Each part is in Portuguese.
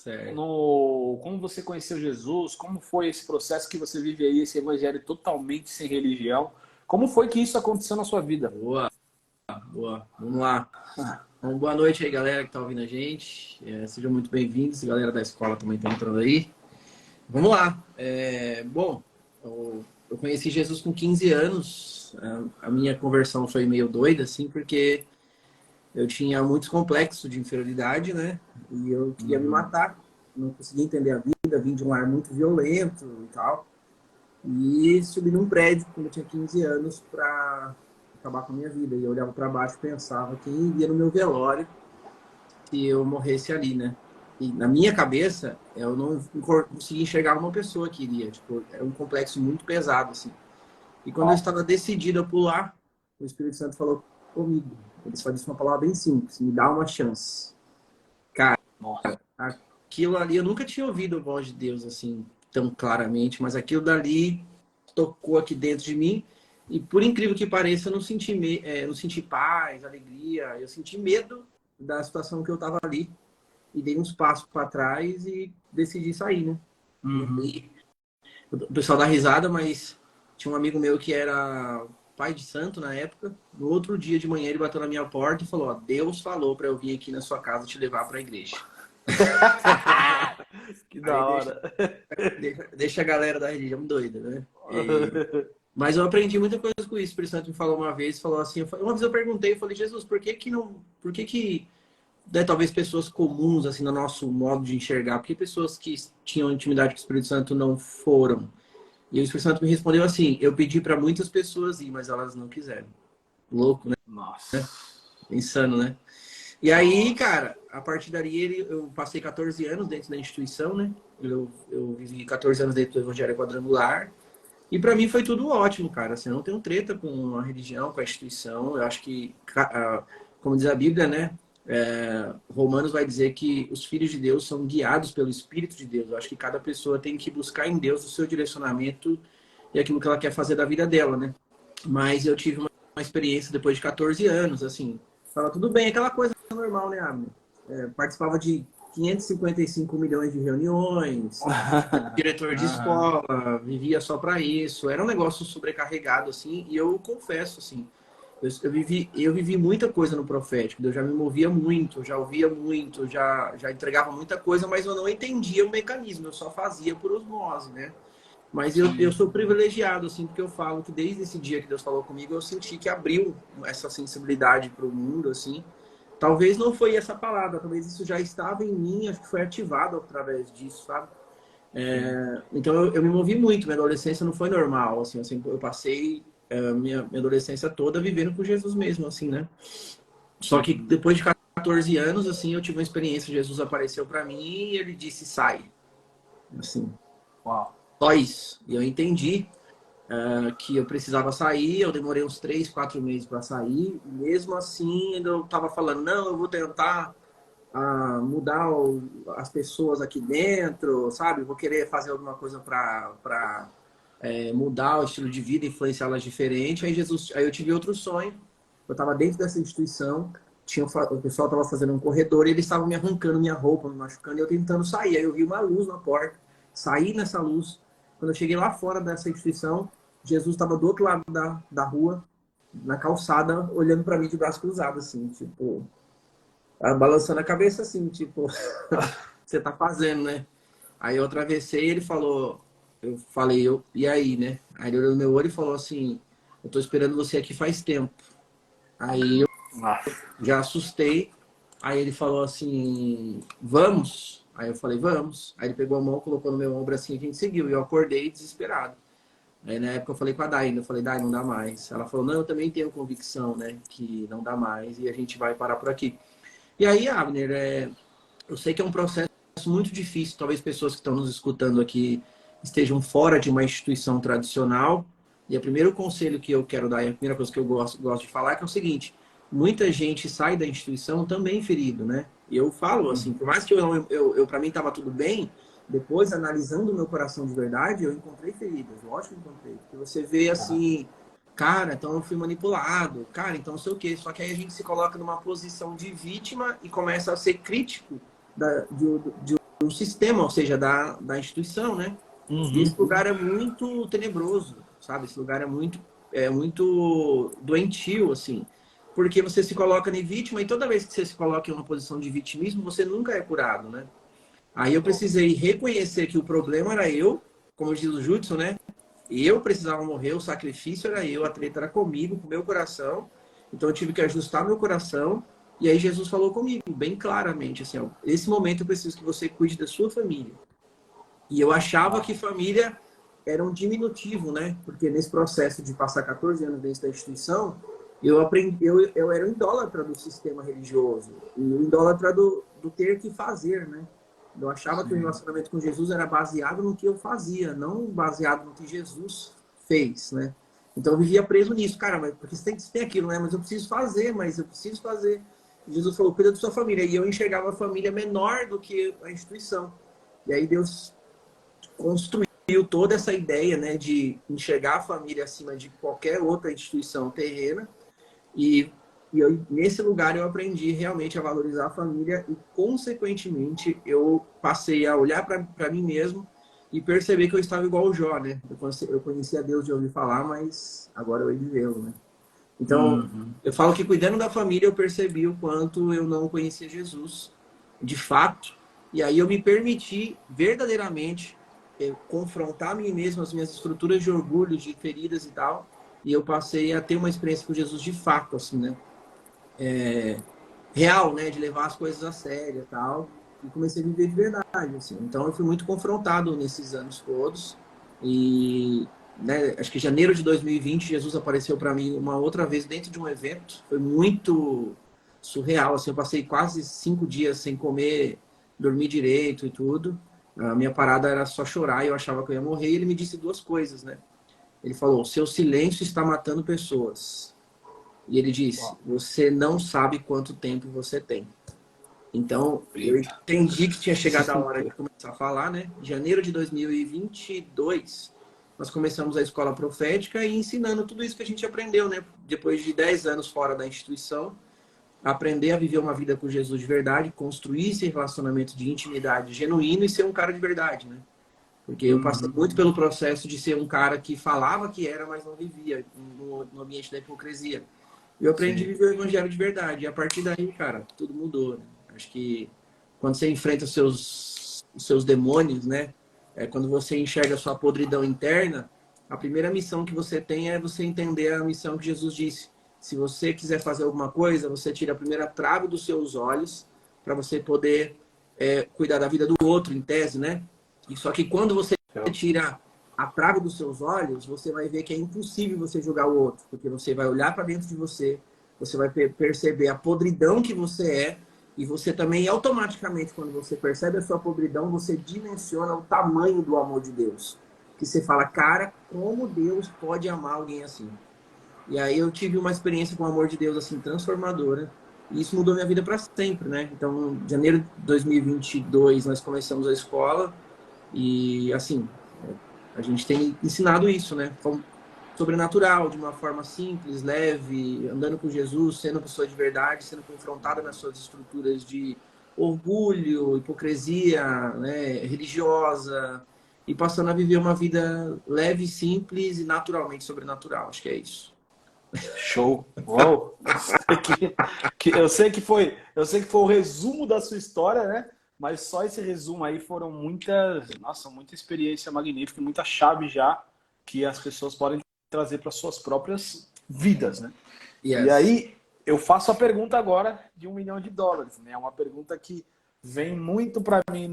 Certo. como você conheceu Jesus, como foi esse processo que você vive aí, esse evangelho totalmente sem religião. Como foi que isso aconteceu na sua vida? Boa, boa. Vamos lá. Então, boa noite aí, galera que tá ouvindo a gente. Sejam muito bem-vindos. Galera da escola também tá entrando aí. Vamos lá. Bom, eu conheci Jesus com 15 anos. A minha conversão foi meio doida, assim, porque eu tinha muitos complexos de inferioridade, né? E eu queria me matar. Não conseguia entender a vida, vim de um lar muito violento e tal. E subi num prédio quando eu tinha 15 anos para acabar com a minha vida. E eu olhava para baixo e pensava quem iria no meu velório se eu morresse ali, né? E na minha cabeça, eu não conseguia enxergar uma pessoa que iria. Tipo, era um complexo muito pesado, assim. E quando eu estava decidido a pular, o Espírito Santo falou comigo. Ele só disse uma palavra bem simples: me dá uma chance. Cara, Nossa. aquilo ali, eu nunca tinha ouvido a voz de Deus assim, tão claramente, mas aquilo dali tocou aqui dentro de mim. E por incrível que pareça, eu não senti paz, alegria. Eu senti medo da situação que eu estava ali. E dei uns passos para trás e decidi sair, né? E Uhum. aí, o pessoal dá risada, mas tinha um amigo meu que era pai de santo na época. No outro dia de manhã ele bateu na minha porta e falou: ó, Deus falou para eu vir aqui na sua casa te levar para a igreja. Que Aí da hora. deixa a galera da religião doida, né? Mas eu aprendi muita coisa com isso. O Espírito Santo me falou uma vez, falou assim, uma vez eu perguntei, eu falei: Jesus, por que que não, por que né, talvez pessoas comuns assim no nosso modo de enxergar, porque pessoas que tinham intimidade com o Espírito Santo não foram? E o Espírito Santo me respondeu assim: eu pedi para muitas pessoas ir, mas elas não quiseram. Louco, né? Nossa. Insano, né? E aí, Nossa. cara, a partir dali eu passei 14 anos dentro da instituição, né? Eu vivi 14 anos dentro do Evangelho Quadrangular. E para mim foi tudo ótimo, cara. Assim, eu não tenho treta com a religião, com a instituição. Eu acho que, como diz a Bíblia, né? Romanos vai dizer que os filhos de Deus são guiados pelo Espírito de Deus. Eu acho que cada pessoa tem que buscar em Deus o seu direcionamento e aquilo que ela quer fazer da vida dela, né? Mas eu tive uma experiência depois de 14 anos, assim. Fala, tudo bem, aquela coisa normal, né, Abner? Participava de 555 milhões de reuniões, diretor de Aham. escola, vivia só para isso. Era um negócio sobrecarregado, assim, e eu confesso, assim, eu vivi muita coisa no profético. Eu já me movia muito, já ouvia muito, já entregava muita coisa, mas eu não entendia o mecanismo, eu só fazia por osmose, né? Mas eu Sim. sou privilegiado, assim, porque eu falo que desde esse dia que Deus falou comigo, eu senti que abriu essa sensibilidade para o mundo, assim. Talvez não foi essa palavra, talvez isso já estava em mim, acho que foi ativado através disso, sabe? Sim. Então eu me movi muito, minha adolescência não foi normal, assim, eu passei minha adolescência toda vivendo com Jesus mesmo, assim, né? Só que Uhum. depois de 14 anos, assim, eu tive uma experiência, Jesus apareceu para mim e ele disse: sai, assim, Uau. só isso. E eu entendi que eu precisava sair, eu demorei uns 3, 4 meses para sair, e mesmo assim ainda eu estava falando: não, eu vou tentar mudar as pessoas aqui dentro, sabe? Vou querer fazer alguma coisa para mudar o estilo de vida, influenciá-las diferente. Aí eu tive outro sonho. Eu estava dentro dessa instituição, o pessoal estava fazendo um corredor e eles estavam me arrancando minha roupa, me machucando, e eu tentando sair. Aí eu vi uma luz na porta, saí nessa luz. Quando eu cheguei lá fora dessa instituição, Jesus estava do outro lado da rua, na calçada, olhando para mim de braço cruzado, assim, tipo, balançando a cabeça, assim, tipo, você tá fazendo, né? Aí eu atravessei, ele falou, eu falei, e aí, né? Aí ele olhou no meu olho e falou assim: eu tô esperando você aqui faz tempo. Aí eu Nossa. já assustei. Aí ele falou assim: vamos? Aí eu falei: vamos. Aí ele pegou a mão, colocou no meu ombro assim, a gente seguiu. E eu acordei desesperado. Aí na época eu falei com a Dai, eu falei: Dai, não dá mais. Ela falou: não, eu também tenho convicção, né, que não dá mais e a gente vai parar por aqui. E aí, Abner, eu sei que é um processo muito difícil. Talvez pessoas que estão nos escutando aqui estejam fora de uma instituição tradicional. E o primeiro conselho que eu quero dar, e a primeira coisa que eu gosto de falar, é que é o seguinte: muita gente sai da instituição também ferido, né? E eu falo assim, Uhum. por mais que eu para mim estava tudo bem, depois, analisando o meu coração de verdade, eu encontrei feridas. Lógico que encontrei. Porque você vê Aham. assim, cara, então eu fui manipulado, cara, então não sei o quê. Só que aí a gente se coloca numa posição de vítima e começa a ser crítico um sistema, ou seja, da instituição, né? E esse lugar é muito tenebroso, sabe? Esse lugar é muito doentio, assim. Porque você se coloca em vítima e toda vez que você se coloca em uma posição de vitimismo, você nunca é curado, né? Aí eu precisei reconhecer que o problema era eu, como diz o Judson, né? Eu precisava morrer, o sacrifício era eu, a treta era comigo, com o meu coração. Então eu tive que ajustar meu coração. E aí Jesus falou comigo, bem claramente, assim, ó, esse momento eu preciso que você cuide da sua família. E eu achava que família era um diminutivo, né? Porque nesse processo de passar 14 anos dentro da instituição, eu aprendi, eu era um idólatra do sistema religioso, e um idólatra do ter que fazer, né? Eu achava que o relacionamento com Jesus era baseado no que eu fazia, não baseado no que Jesus fez, né? Então eu vivia preso nisso, cara, mas porque você tem aquilo, né? Mas eu preciso fazer, mas eu preciso fazer. Jesus falou, cuida da sua família. E eu enxergava a família menor do que a instituição. E aí Deus construiu toda essa ideia, né, de enxergar a família acima de qualquer outra instituição terrena. E nesse lugar eu aprendi realmente a valorizar a família e, consequentemente, eu passei a olhar para mim mesmo e perceber que eu estava igual o Jó, né? Eu conhecia Deus de ouvir falar, mas agora eu hei de vê-lo, né? Então, eu falo que cuidando da família eu percebi o quanto eu não conhecia Jesus, de fato. E aí eu me permiti verdadeiramente confrontar a mim mesmo, as minhas estruturas de orgulho, de feridas e tal. E eu passei a ter uma experiência com Jesus de fato, assim, né? Real, né? De levar as coisas a sério e tal. E comecei a viver de verdade, assim. Então eu fui muito confrontado nesses anos todos. E, né, acho que em janeiro de 2020, Jesus apareceu para mim uma outra vez dentro de um evento. Foi muito surreal, assim. Eu passei quase 5 dias sem comer, dormir direito e tudo. A minha parada era só chorar e eu achava que eu ia morrer. E ele me disse duas coisas, né? Ele falou, seu silêncio está matando pessoas. E ele disse, você não sabe quanto tempo você tem. Então, eu entendi que tinha chegado a hora de começar a falar, né? Em janeiro de 2022, nós começamos a escola profética e ensinando tudo isso que a gente aprendeu, né? Depois de 10 anos fora da instituição, aprender a viver uma vida com Jesus de verdade, construir esse relacionamento de intimidade genuíno e ser um cara de verdade, né? Porque eu passei muito pelo processo de ser um cara que falava que era, mas não vivia no ambiente da hipocrisia. Eu aprendi a viver o evangelho de verdade. E a partir daí, cara, tudo mudou, né? Acho que quando você enfrenta os seus demônios, né? Quando você enxerga a sua podridão interna, a primeira missão que você tem é você entender a missão que Jesus disse. Se você quiser fazer alguma coisa, você tira a primeira trave dos seus olhos para você poder cuidar da vida do outro, em tese, né? E só que quando você tira a trave dos seus olhos, você vai ver que é impossível você julgar o outro, porque você vai olhar para dentro de você, você vai perceber a podridão que você é, e você também, automaticamente, quando você percebe a sua podridão, você dimensiona o tamanho do amor de Deus. Que você fala, cara, como Deus pode amar alguém assim? E aí eu tive uma experiência com o amor de Deus assim transformadora, e isso mudou minha vida para sempre, né? Então, em janeiro de 2022, nós começamos a escola, e assim, a gente tem ensinado isso, né? Sobrenatural, de uma forma simples, leve, andando com Jesus, sendo pessoa de verdade, sendo confrontada nas suas estruturas de orgulho, hipocrisia, né, religiosa, e passando a viver uma vida leve, simples e naturalmente sobrenatural. Acho que é isso. Show! Uou. Eu sei que foi o resumo da sua história, né? Mas só esse resumo aí foram muita experiência magnífica, muita chave já que as pessoas podem trazer para suas próprias vidas, né? Yes. E aí eu faço a pergunta agora de $1 milhão, né? É uma pergunta que vem muito para mim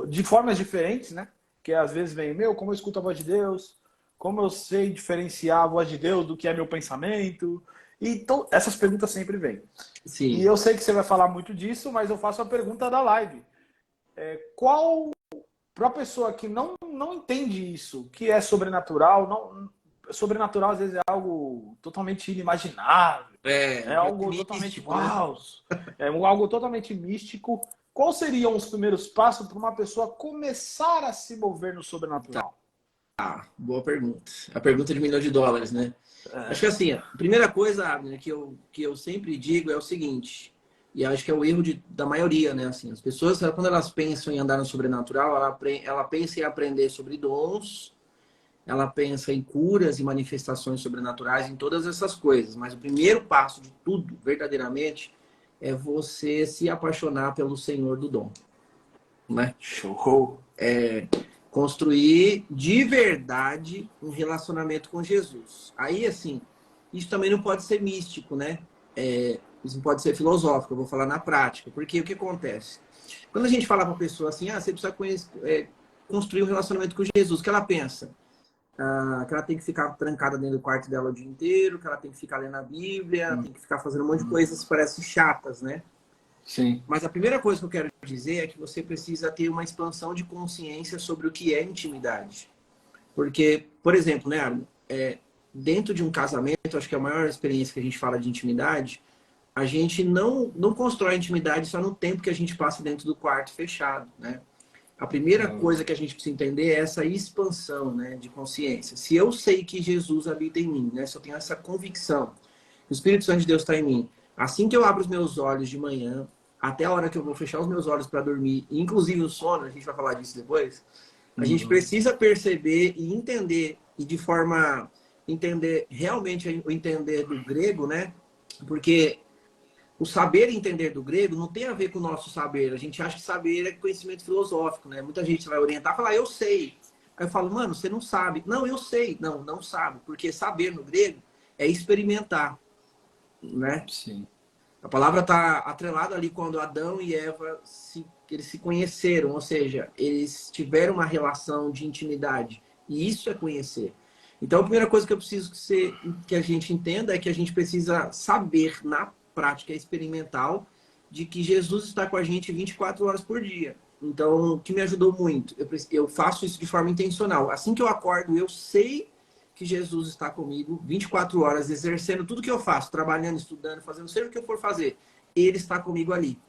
de formas diferentes, né? Que às vezes vem, como eu escuto a voz de Deus, como eu sei diferenciar a voz de Deus do que é meu pensamento. Então, essas perguntas sempre vêm. Sim. E eu sei que você vai falar muito disso, mas eu faço a pergunta da live. Para a pessoa que não entende isso, que é sobrenatural, sobrenatural às vezes é algo totalmente inimaginável, é algo místico, totalmente né? algo totalmente místico. Quais seriam os primeiros passos para uma pessoa começar a se mover no sobrenatural? Boa pergunta. A pergunta de $1 milhão, né? Acho que assim, a primeira coisa, Abner, que eu sempre digo é o seguinte: E acho que é o erro da maioria, né? Assim, as pessoas, quando elas pensam em andar no sobrenatural, ela pensa em aprender sobre dons, ela pensa em curas e manifestações sobrenaturais, em todas essas coisas. Mas o primeiro passo de tudo, verdadeiramente, é você se apaixonar pelo Senhor do dom, né? Show! Construir de verdade um relacionamento com Jesus. Aí, assim, isso também não pode ser místico, né? Isso não pode ser filosófico, eu vou falar na prática. Porque o que acontece? Quando a gente fala para a pessoa assim, você precisa construir um relacionamento com Jesus, o que ela pensa? Que ela tem que ficar trancada dentro do quarto dela o dia inteiro, que ela tem que ficar lendo a Bíblia, tem que ficar fazendo um monte de coisas que parecem chatas, né? Sim. Mas a primeira coisa que eu quero dizer é que você precisa ter uma expansão de consciência sobre o que é intimidade. Porque, por exemplo, né, Arno, dentro de um casamento, acho que a maior experiência que a gente fala de intimidade, a gente não constrói intimidade só no tempo que a gente passa dentro do quarto fechado, né? A primeira coisa que a gente precisa entender é essa expansão, né, de consciência. Se eu sei que Jesus habita em mim, né, se eu tenho essa convicção, que o Espírito Santo de Deus está em mim, assim que eu abro os meus olhos de manhã, até a hora que eu vou fechar os meus olhos para dormir, inclusive o sono, a gente vai falar disso depois, a gente precisa perceber e entender, e de forma entender realmente o entender do grego, né? Porque o saber e entender do grego não tem a ver com o nosso saber. A gente acha que saber é conhecimento filosófico, né? Muita gente vai orientar e falar, eu sei. Aí eu falo, mano, você não sabe. Não, eu sei. Não, não sabe. Porque saber no grego é experimentar, né? Sim. A palavra está atrelada ali quando Adão e Eva eles se conheceram, ou seja, eles tiveram uma relação de intimidade. E isso é conhecer. Então, a primeira coisa que eu preciso que a gente entenda é que a gente precisa saber, na prática experimental, de que Jesus está com a gente 24 horas por dia. Então, o que me ajudou muito? Eu faço isso de forma intencional. Assim que eu acordo, eu sei que Jesus está comigo 24 horas, exercendo tudo que eu faço, trabalhando, estudando, fazendo, seja o que eu for fazer, Ele está comigo ali.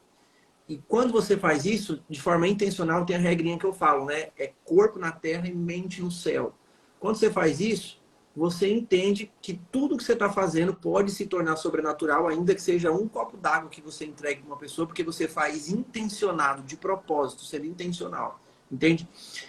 E quando você faz isso, de forma intencional, tem a regrinha que eu falo, né? É corpo na terra e mente no céu. Quando você faz isso, você entende que tudo que você está fazendo pode se tornar sobrenatural, ainda que seja um copo d'água que você entregue para uma pessoa, porque você faz intencionado, de propósito, sendo intencional. Entende?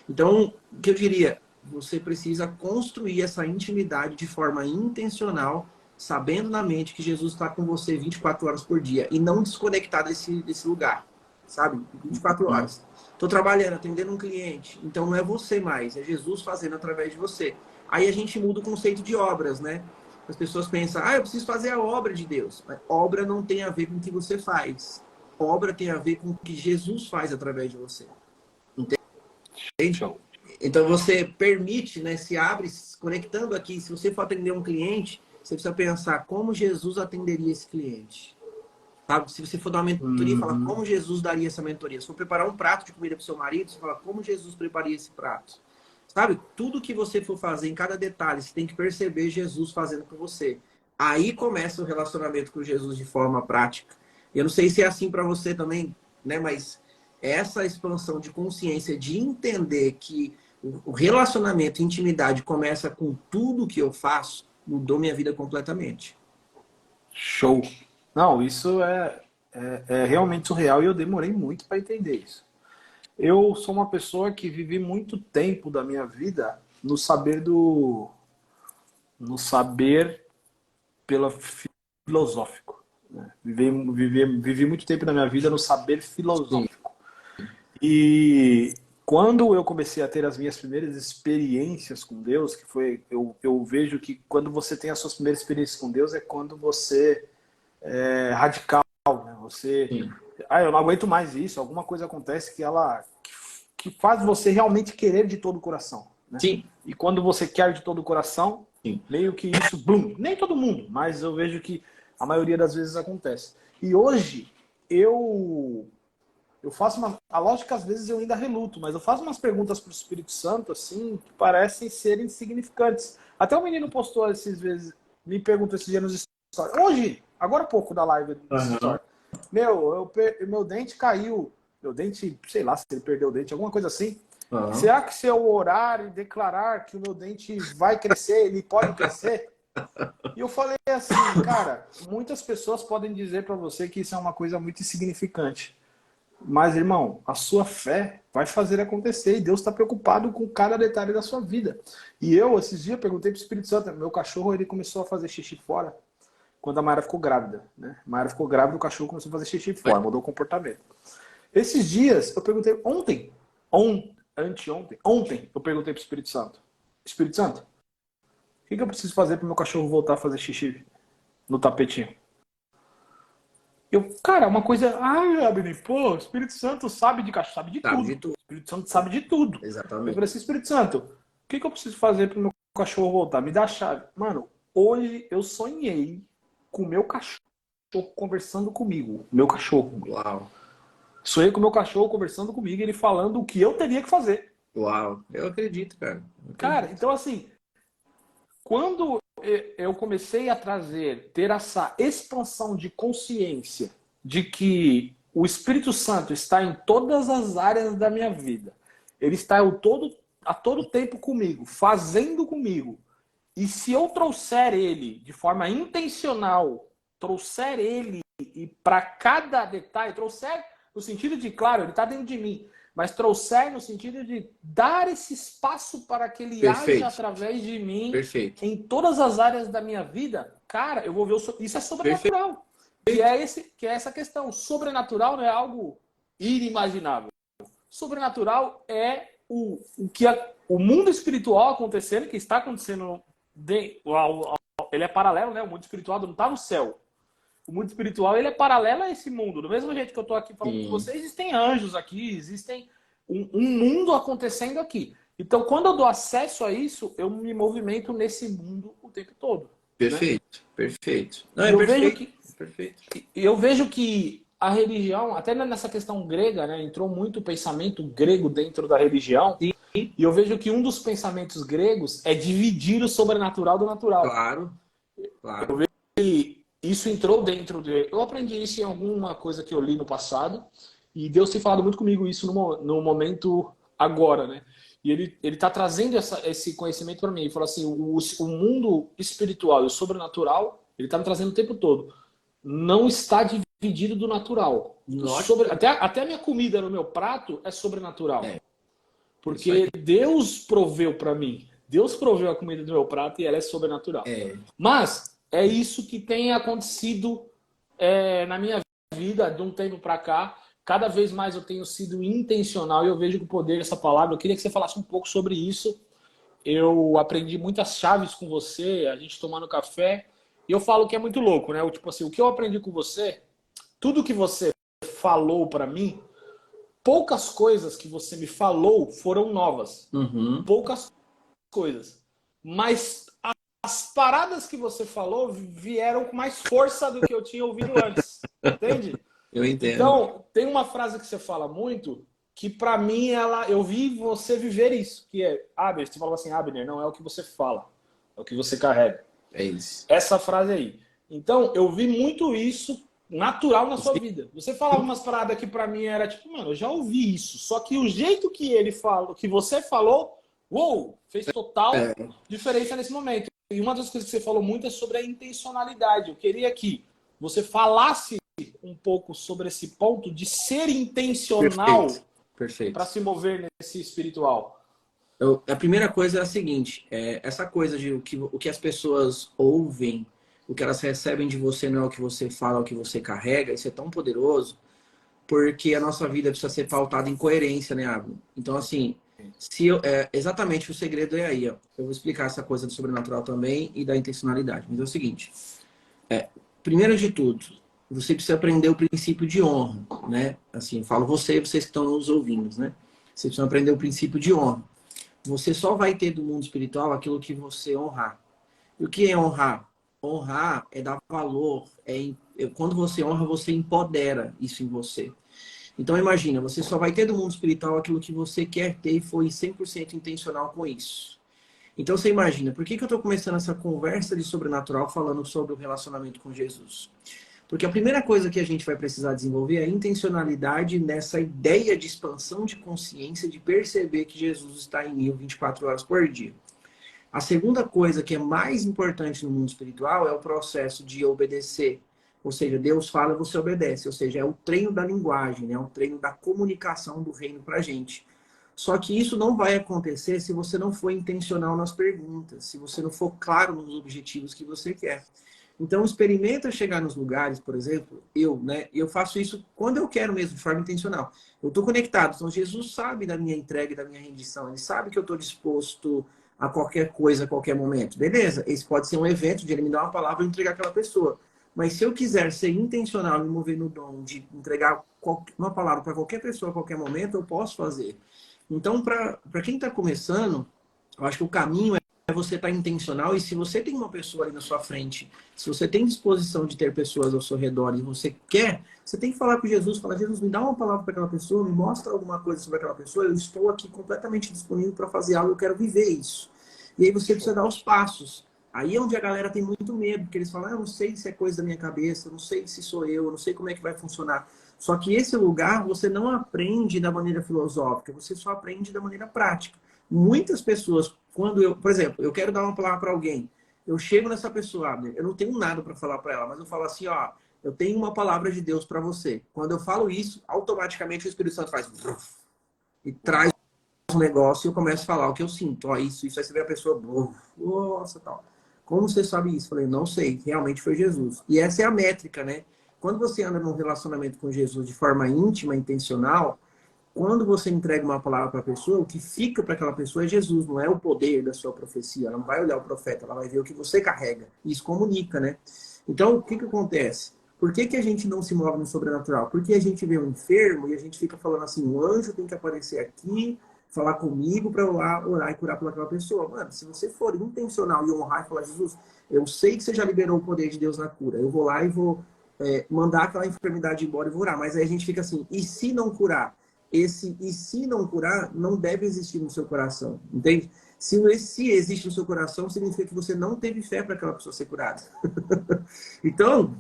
Então, o que eu diria? Você precisa construir essa intimidade de forma intencional, sabendo na mente que Jesus está com você 24 horas por dia e não desconectar desse lugar, sabe? 24 horas. Estou trabalhando, atendendo um cliente, então não é você mais, é Jesus fazendo através de você. Aí a gente muda o conceito de obras, né? As pessoas pensam, eu preciso fazer a obra de Deus. Mas obra não tem a ver com o que você faz. Obra tem a ver com o que Jesus faz através de você. Entende? Show. Então você permite, né? Se abre, se conectando aqui. Se você for atender um cliente, você precisa pensar como Jesus atenderia esse cliente. Sabe? Se você for dar uma mentoria, fala como Jesus daria essa mentoria. Se for preparar um prato de comida para o seu marido, você fala como Jesus prepararia esse prato. Sabe? Tudo que você for fazer, em cada detalhe, você tem que perceber Jesus fazendo com você. Aí começa o relacionamento com Jesus de forma prática. Eu não sei se é assim para você também, né? Mas essa expansão de consciência, de entender que o relacionamento, intimidade começa com tudo que eu faço, mudou minha vida completamente. Show. Não, isso é realmente surreal e eu demorei muito para entender isso. Eu sou uma pessoa que vivi muito tempo da minha vida no saber pela filosófico, né? Vivi muito tempo da minha vida no saber Sim, filosófico. E quando eu comecei a ter as minhas primeiras experiências com Deus, que foi, eu vejo que quando você tem as suas primeiras experiências com Deus é quando você é radical, né? Você, sim, eu não aguento mais isso, alguma coisa acontece que faz você realmente querer de todo o coração, né? sim, E quando você quer de todo o coração, sim. meio que isso, blum, nem todo mundo, mas eu vejo que a maioria das vezes acontece. E hoje eu faço uma. A lógica, às vezes, eu ainda reluto, mas eu faço umas perguntas para o Espírito Santo, assim, que parecem ser insignificantes. Até o menino postou esses vezes, me perguntou esses dias nos stories. Hoje, agora há pouco da live nos Uhum. stories. Meu dente caiu. Meu dente, sei lá se ele perdeu o dente, alguma coisa assim. Uhum. Será que se eu orar e declarar que o meu dente vai crescer, ele pode crescer? E eu falei assim, cara, muitas pessoas podem dizer para você que isso é uma coisa muito insignificante. Mas, irmão, a sua fé vai fazer acontecer e Deus está preocupado com cada detalhe da sua vida. E eu, esses dias, perguntei para o Espírito Santo, meu cachorro ele começou a fazer xixi fora quando a Mayra ficou grávida, né? A Mayra ficou grávida, o cachorro começou a fazer xixi fora, mudou o comportamento. Esses dias, eu perguntei, ontem, eu perguntei para o Espírito Santo, Espírito Santo, o que eu preciso fazer para o meu cachorro voltar a fazer xixi no tapetinho? Eu, cara, uma coisa. Ai, Abner, pô, o Espírito Santo sabe de cachorro, sabe de Sabe tudo. de O tudo. Espírito Santo sabe de tudo. Eu falei Exatamente. assim, Espírito Santo, o que eu preciso fazer pro meu cachorro voltar? Me dá a chave. Mano, hoje eu sonhei com o meu cachorro conversando comigo. Meu cachorro. Uau. Sonhei com o meu cachorro conversando comigo, ele falando o que eu teria que fazer. Uau. Eu acredito, cara. Eu Cara, acredito. então assim, quando eu comecei a ter essa expansão de consciência de que o Espírito Santo está em todas as áreas da minha vida, ele está a todo tempo comigo, fazendo comigo. E se eu trouxer ele de forma intencional, trouxer ele e para cada detalhe, trouxer no sentido de, claro, ele está dentro de mim, mas trouxer no sentido de dar esse espaço para que ele haja Perfeito. através de mim Perfeito. em todas as áreas da minha vida, cara, eu vou ver isso é Perfeito. sobrenatural. Que é essa questão. Sobrenatural não é algo inimaginável. Sobrenatural é o que o mundo espiritual acontecendo, que está acontecendo. Ele é paralelo, né? O mundo espiritual não está no céu. O mundo espiritual ele é paralelo a esse mundo. Do mesmo jeito que eu estou aqui falando com Sim. vocês, existem anjos aqui, existem um mundo acontecendo aqui. Então, quando eu dou acesso a isso, eu me movimento nesse mundo o tempo todo, né? Perfeito. Perfeito. Não, E é eu vejo perfeito. que Perfeito. a religião, até nessa questão grega, né, entrou muito o pensamento grego dentro da religião. Sim. E eu vejo que um dos pensamentos gregos é dividir o sobrenatural do natural. Claro. Claro. E isso entrou dentro de. Eu aprendi isso em alguma coisa que eu li no passado. E Deus tem falado muito comigo isso no momento agora, né? E ele está trazendo esse conhecimento para mim. Ele falou assim: o mundo espiritual e o sobrenatural, ele está me trazendo o tempo todo. Não está dividido do natural. Lógico. Até a minha comida no meu prato é sobrenatural. É. Isso aí. Porque Deus proveu para mim. Deus proveu a comida do meu prato e ela é sobrenatural. É. Mas é isso que tem acontecido na minha vida de um tempo para cá. Cada vez mais eu tenho sido intencional e eu vejo o poder dessa palavra. Eu queria que você falasse um pouco sobre isso. Eu aprendi muitas chaves com você, a gente tomando café. E eu falo que é muito louco, né? Tipo assim, o que eu aprendi com você, tudo que você falou para mim, poucas coisas que você me falou foram novas. Uhum. Poucas coisas. Mas as paradas que você falou vieram com mais força do que eu tinha ouvido antes. Entende? Eu entendo. Então, tem uma frase que você fala muito que para mim eu vi você viver isso, que é, Abner, você falou assim, Abner, não é o que você fala, é o que você carrega. É isso. Essa frase aí. Então, eu vi muito isso natural na sua Sim. vida. Você falava umas paradas que para mim era tipo, mano, eu já ouvi isso. Só que o jeito que ele falou, que você falou, uou, fez total É. diferença nesse momento. E uma das coisas que você falou muito é sobre a intencionalidade. Eu queria que você falasse um pouco sobre esse ponto de ser intencional Perfeito. para Perfeito. se mover nesse espiritual. A primeira coisa é a seguinte, essa coisa de o que as pessoas ouvem, o que elas recebem de você não é o que você fala, é o que você carrega, isso é tão poderoso, porque a nossa vida precisa ser pautada em coerência, né, Abner? Então, assim, exatamente o segredo é aí, ó. Eu vou explicar essa coisa do sobrenatural também e da intencionalidade. Mas é o seguinte, primeiro de tudo, você precisa aprender o princípio de honra, né? Assim, eu falo você e vocês que estão nos ouvindo, né? Você precisa aprender o princípio de honra. Você só vai ter do mundo espiritual aquilo que você honrar. E o que é honrar? Honrar é dar valor. Quando você honra, você empodera isso em você. Então imagina, você só vai ter do mundo espiritual aquilo que você quer ter e foi 100% intencional com isso. Então você imagina, por que eu estou começando essa conversa de sobrenatural falando sobre o relacionamento com Jesus? Porque a primeira coisa que a gente vai precisar desenvolver é a intencionalidade nessa ideia de expansão de consciência, de perceber que Jesus está em mim 24 horas por dia. A segunda coisa que é mais importante no mundo espiritual é o processo de obedecer. Ou seja, Deus fala, você obedece. Ou seja, é o treino da linguagem, né? É o treino da comunicação do reino para a gente. Só que isso não vai acontecer se você não for intencional nas perguntas, se você não for claro nos objetivos que você quer. Então, experimenta chegar nos lugares, por exemplo, eu faço isso quando eu quero mesmo, de forma intencional. Eu estou conectado, então Jesus sabe da minha entrega e da minha rendição, ele sabe que eu estou disposto a qualquer coisa, a qualquer momento. Beleza, esse pode ser um evento de ele me dar uma palavra e entregar aquela pessoa. Mas se eu quiser ser intencional, me mover no dom de entregar uma palavra para qualquer pessoa, a qualquer momento, eu posso fazer. Então, para quem está começando, eu acho que o caminho é você estar intencional, e se você tem uma pessoa ali na sua frente, se você tem disposição de ter pessoas ao seu redor e você quer, você tem que falar com Jesus, falar, Jesus, me dá uma palavra para aquela pessoa, me mostra alguma coisa sobre aquela pessoa, eu estou aqui completamente disponível para fazer algo, eu quero viver isso. E aí você precisa dar os passos. Aí é onde a galera tem muito medo, porque eles falam, eu não sei se é coisa da minha cabeça, eu não sei se sou eu não sei como é que vai funcionar. Só que esse lugar você não aprende da maneira filosófica, você só aprende da maneira prática. Muitas pessoas, por exemplo, eu quero dar uma palavra para alguém, eu chego nessa pessoa, Abner, eu não tenho nada para falar para ela, mas eu falo assim, ó, eu tenho uma palavra de Deus para você. Quando eu falo isso, automaticamente o Espírito Santo faz e traz um negócio e eu começo a falar o que eu sinto. Ó, isso, aí você vê a pessoa, nossa, tal. Como você sabe isso? Eu falei, não sei, realmente foi Jesus. E essa é a métrica, né? Quando você anda num relacionamento com Jesus de forma íntima, intencional, quando você entrega uma palavra para a pessoa, o que fica para aquela pessoa é Jesus, não é o poder da sua profecia. Ela não vai olhar o profeta, ela vai ver o que você carrega. Isso comunica, né? Então, o que acontece? Por que a gente não se move no sobrenatural? Porque a gente vê um enfermo e a gente fica falando assim, o anjo tem que aparecer aqui, falar comigo para orar e curar pelaquela pessoa. Mano, se você for intencional e honrar e falar, Jesus, eu sei que você já liberou o poder de Deus na cura. Eu vou lá e vou mandar aquela enfermidade embora e vou curar. Mas aí a gente fica assim, e se não curar? Esse e se não curar não deve existir no seu coração, entende? Se existe no seu coração, significa que você não teve fé para aquela pessoa ser curada. Então,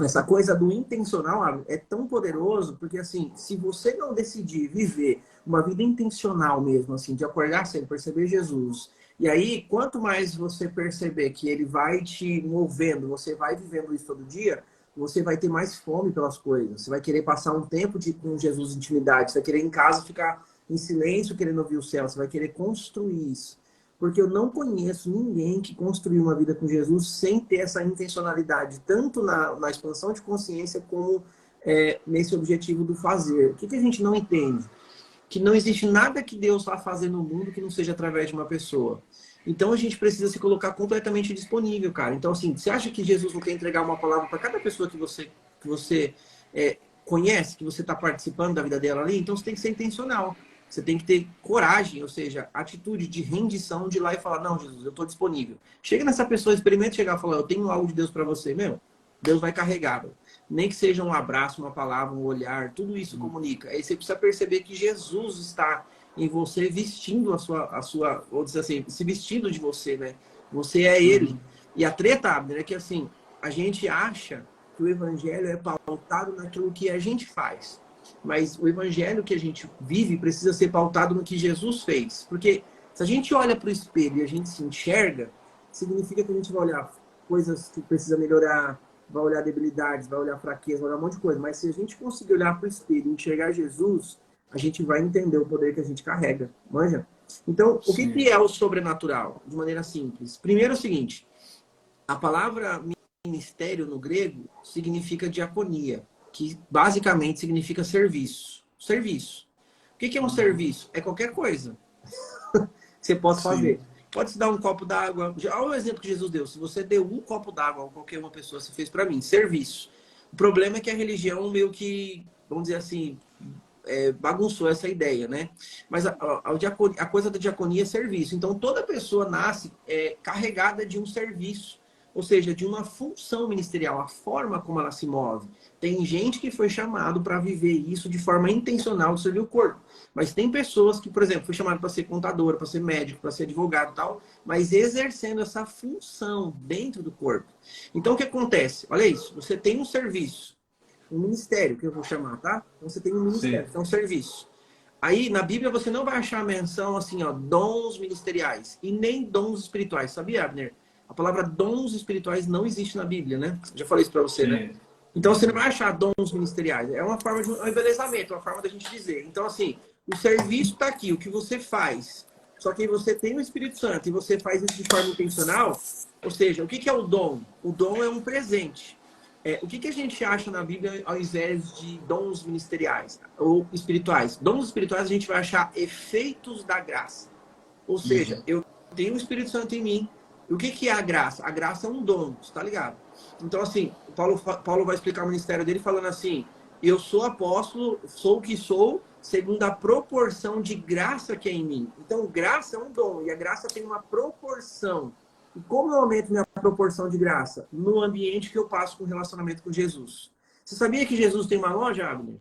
essa coisa do intencional é tão poderoso, porque assim, se você não decidir viver uma vida intencional mesmo, assim, de acordar sempre, perceber Jesus, e aí, quanto mais você perceber que ele vai te movendo, você vai vivendo isso todo dia, você vai ter mais fome pelas coisas. Você vai querer passar um tempo com Jesus de intimidade. Você vai querer em casa ficar em silêncio, querendo ouvir o céu. Você vai querer construir isso. Porque eu não conheço ninguém que construiu uma vida com Jesus sem ter essa intencionalidade, tanto na expansão de consciência como nesse objetivo do fazer. O que a gente não entende? Que não existe nada que Deus vá fazer no mundo que não seja através de uma pessoa. Então a gente precisa se colocar completamente disponível, cara. Então, assim, você acha que Jesus não quer entregar uma palavra para cada pessoa que você conhece, que você está participando da vida dela ali? Então você tem que ser intencional. Você tem que ter coragem, ou seja, atitude de rendição de ir lá e falar, não, Jesus, eu estou disponível. Chega nessa pessoa, experimenta chegar e falar, eu tenho algo de Deus para você, meu. Deus vai carregar. Nem que seja um abraço, uma palavra, um olhar, tudo isso comunica. Aí você precisa perceber que Jesus está em você vestindo a sua, vou dizer assim, se vestindo de você, né? Você é ele. E a treta, Abner, é que assim, a gente acha que o evangelho é pautado naquilo que a gente faz. Mas o evangelho que a gente vive precisa ser pautado no que Jesus fez. Porque se a gente olha para o espelho e a gente se enxerga, significa que a gente vai olhar coisas que precisa melhorar, vai olhar debilidades, vai olhar fraqueza, vai olhar um monte de coisa. Mas se a gente conseguir olhar para o espelho e enxergar Jesus, a gente vai entender o poder que a gente carrega. Manja? Então, o que é o sobrenatural? De maneira simples. Primeiro é o seguinte, a palavra ministério no grego significa diaconia, que basicamente significa serviço. Serviço. O que é um serviço? É qualquer coisa que você possa fazer. Pode se dar um copo d'água. Olha o exemplo que Jesus deu. Se você deu um copo d'água a qualquer uma pessoa, você fez para mim. Serviço. O problema é que a religião meio que, vamos dizer assim, bagunçou essa ideia, né? Mas a coisa da diaconia é serviço. Então, toda pessoa nasce carregada de um serviço. Ou seja, de uma função ministerial, a forma como ela se move. Tem gente que foi chamado para viver isso de forma intencional de servir o corpo. Mas tem pessoas que, por exemplo, foi chamado para ser contador, para ser médico, para ser advogado e tal, mas exercendo essa função dentro do corpo. Então, o que acontece? Olha isso, você tem um serviço, um ministério, que eu vou chamar, tá? Então, você tem um ministério, que é um serviço. Aí, na Bíblia, você não vai achar a menção assim, ó, dons ministeriais e nem dons espirituais. Sabia, Abner? A palavra dons espirituais não existe na Bíblia, né? Já falei isso para você, né? Sim. Então, você não vai achar dons ministeriais. É uma forma de um embelezamento, uma forma da gente dizer. Então, assim, o serviço está aqui, o que você faz. Só que você tem o Espírito Santo e você faz isso de forma intencional. Ou seja, o que é o dom? O dom é um presente. O que a gente acha na Bíblia ao invés de dons ministeriais ou espirituais? Dons espirituais a gente vai achar efeitos da graça. Ou seja, eu tenho o Espírito Santo em mim. E o que é a graça? A graça é um dom, tá ligado? Então, assim, Paulo vai explicar o ministério dele falando assim: eu sou apóstolo, sou o que sou, segundo a proporção de graça que é em mim. Então, graça é um dom, e a graça tem uma proporção. E como eu aumento minha proporção de graça? No ambiente que eu passo com relacionamento com Jesus. Você sabia que Jesus tem uma loja, Abner?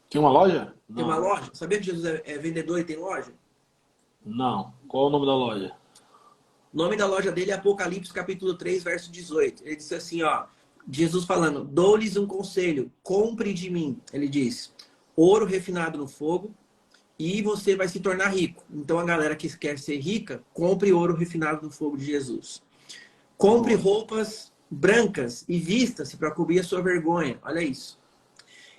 Tem uma loja? Tem uma Não. loja? Sabia que Jesus é vendedor e tem loja? Não. Qual é o nome da loja? O nome da loja dele é Apocalipse, capítulo 3, verso 18. Ele disse assim, ó, Jesus falando: dou-lhes um conselho, compre de mim, ele diz, ouro refinado no fogo, e você vai se tornar rico. Então a galera que quer ser rica, compre ouro refinado no fogo de Jesus. Compre roupas brancas e vista-se para cobrir a sua vergonha. Olha isso.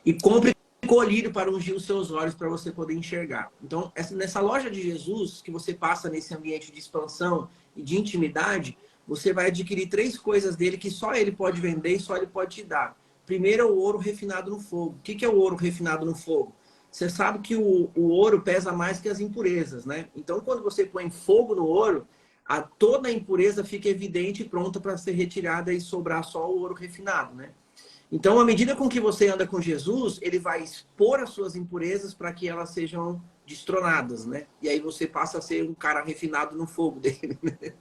E compre colírio para ungir os seus olhos para você poder enxergar. Então, nessa loja de Jesus, que você passa nesse ambiente de expansão e de intimidade, você vai adquirir 3 coisas dele que só ele pode vender e só ele pode te dar. Primeiro é o ouro refinado no fogo. O que é o ouro refinado no fogo? Você sabe que o ouro pesa mais que as impurezas, né? Então, quando você põe fogo no ouro, toda a impureza fica evidente e pronta para ser retirada e sobrar só o ouro refinado, né? Então, à medida com que você anda com Jesus, ele vai expor as suas impurezas para que elas sejam destronadas, né? E aí você passa a ser um cara refinado no fogo dele. É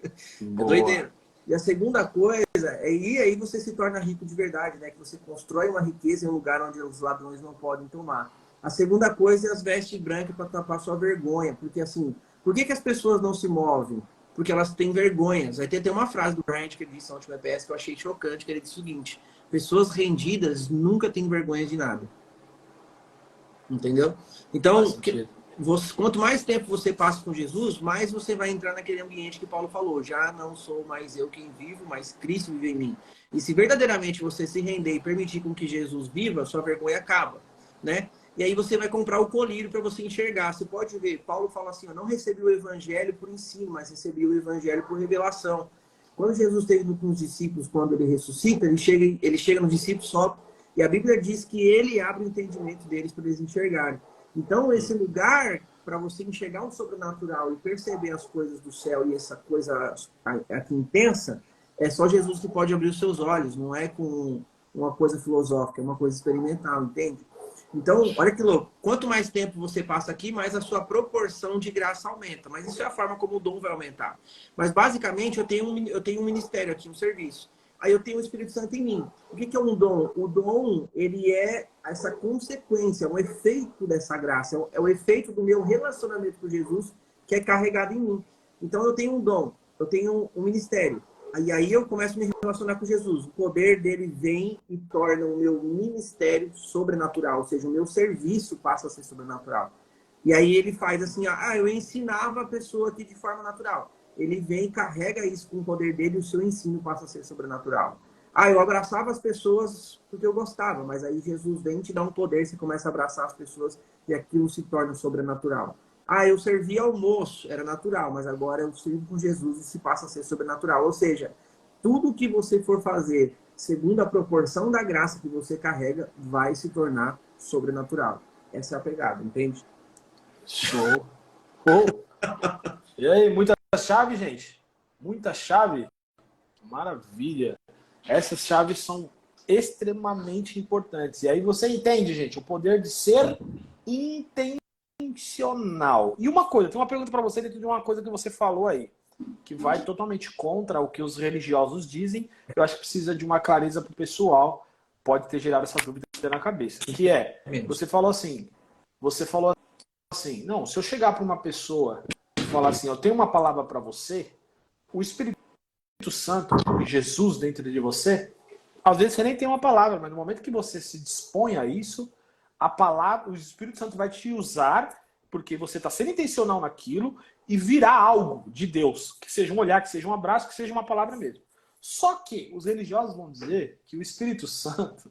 Boa. doideira. E a segunda coisa e aí você se torna rico de verdade, né? Que você constrói uma riqueza em um lugar onde os ladrões não podem tomar. A segunda coisa é as vestes brancas para tapar sua vergonha. Porque assim, por que as pessoas não se movem? Porque elas têm vergonhas. Aí tem uma frase do Bryant que ele disse na última EPS que eu achei chocante, que ele disse o seguinte: pessoas rendidas nunca têm vergonha de nada. Entendeu? Então, quanto mais tempo você passa com Jesus, mais você vai entrar naquele ambiente que Paulo falou. Já não sou mais eu quem vivo, mas Cristo vive em mim. E se verdadeiramente você se render e permitir com que Jesus viva, sua vergonha acaba, né? E aí você vai comprar o colírio para você enxergar. Você pode ver, Paulo fala assim: eu não recebi o evangelho por ensino, mas recebi o evangelho por revelação. Quando Jesus esteve com os discípulos, quando ele ressuscita, ele chega nos discípulos só, e a Bíblia diz que ele abre o entendimento deles para eles enxergarem. Então, esse lugar para você enxergar o sobrenatural e perceber as coisas do céu e essa coisa aqui intensa, é só Jesus que pode abrir os seus olhos, não é com uma coisa filosófica, é uma coisa experimental, entende? Então, olha que louco. Quanto mais tempo você passa aqui, mais a sua proporção de graça aumenta. Mas isso é a forma como o dom vai aumentar. Mas, basicamente, eu tenho um ministério aqui, um serviço. Aí eu tenho o Espírito Santo em mim. O que é um dom? O dom, ele é essa consequência, é um efeito dessa graça. É o efeito do meu relacionamento com Jesus que é carregado em mim. Então, eu tenho um dom, eu tenho um ministério. E aí eu começo a me relacionar com Jesus. O poder dele vem e torna o meu ministério sobrenatural. Ou seja, o meu serviço passa a ser sobrenatural. E aí ele faz assim, eu ensinava a pessoa aqui de forma natural. Ele vem e carrega isso com o poder dele e o seu ensino passa a ser sobrenatural. Eu abraçava as pessoas porque eu gostava, mas aí Jesus vem e te dá um poder, você começa a abraçar as pessoas e aquilo se torna sobrenatural. Eu servia almoço, era natural, mas agora eu sirvo com Jesus e se passa a ser sobrenatural. Ou seja, tudo que você for fazer, segundo a proporção da graça que você carrega, vai se tornar sobrenatural. Essa é a pegada, entende? Show. Oh. E aí, muita chave, gente? Muita chave? Maravilha. Essas chaves são extremamente importantes. E aí você entende, gente, o poder de ser intencional. E uma coisa, tem uma pergunta para você dentro de uma coisa que você falou aí, que vai totalmente contra o que os religiosos dizem. Eu acho que precisa de uma clareza para o pessoal. Pode ter gerado essa dúvida na cabeça. Que é, você falou assim, não, se eu chegar para uma pessoa e falar assim, eu tenho uma palavra para você, o Espírito Santo, Jesus dentro de você, às vezes você nem tem uma palavra, mas no momento que você se dispõe a isso, a palavra, o Espírito Santo vai te usar porque você está sendo intencional naquilo e virar algo de Deus, que seja um olhar, que seja um abraço, que seja uma palavra mesmo. Só que os religiosos vão dizer que o Espírito Santo,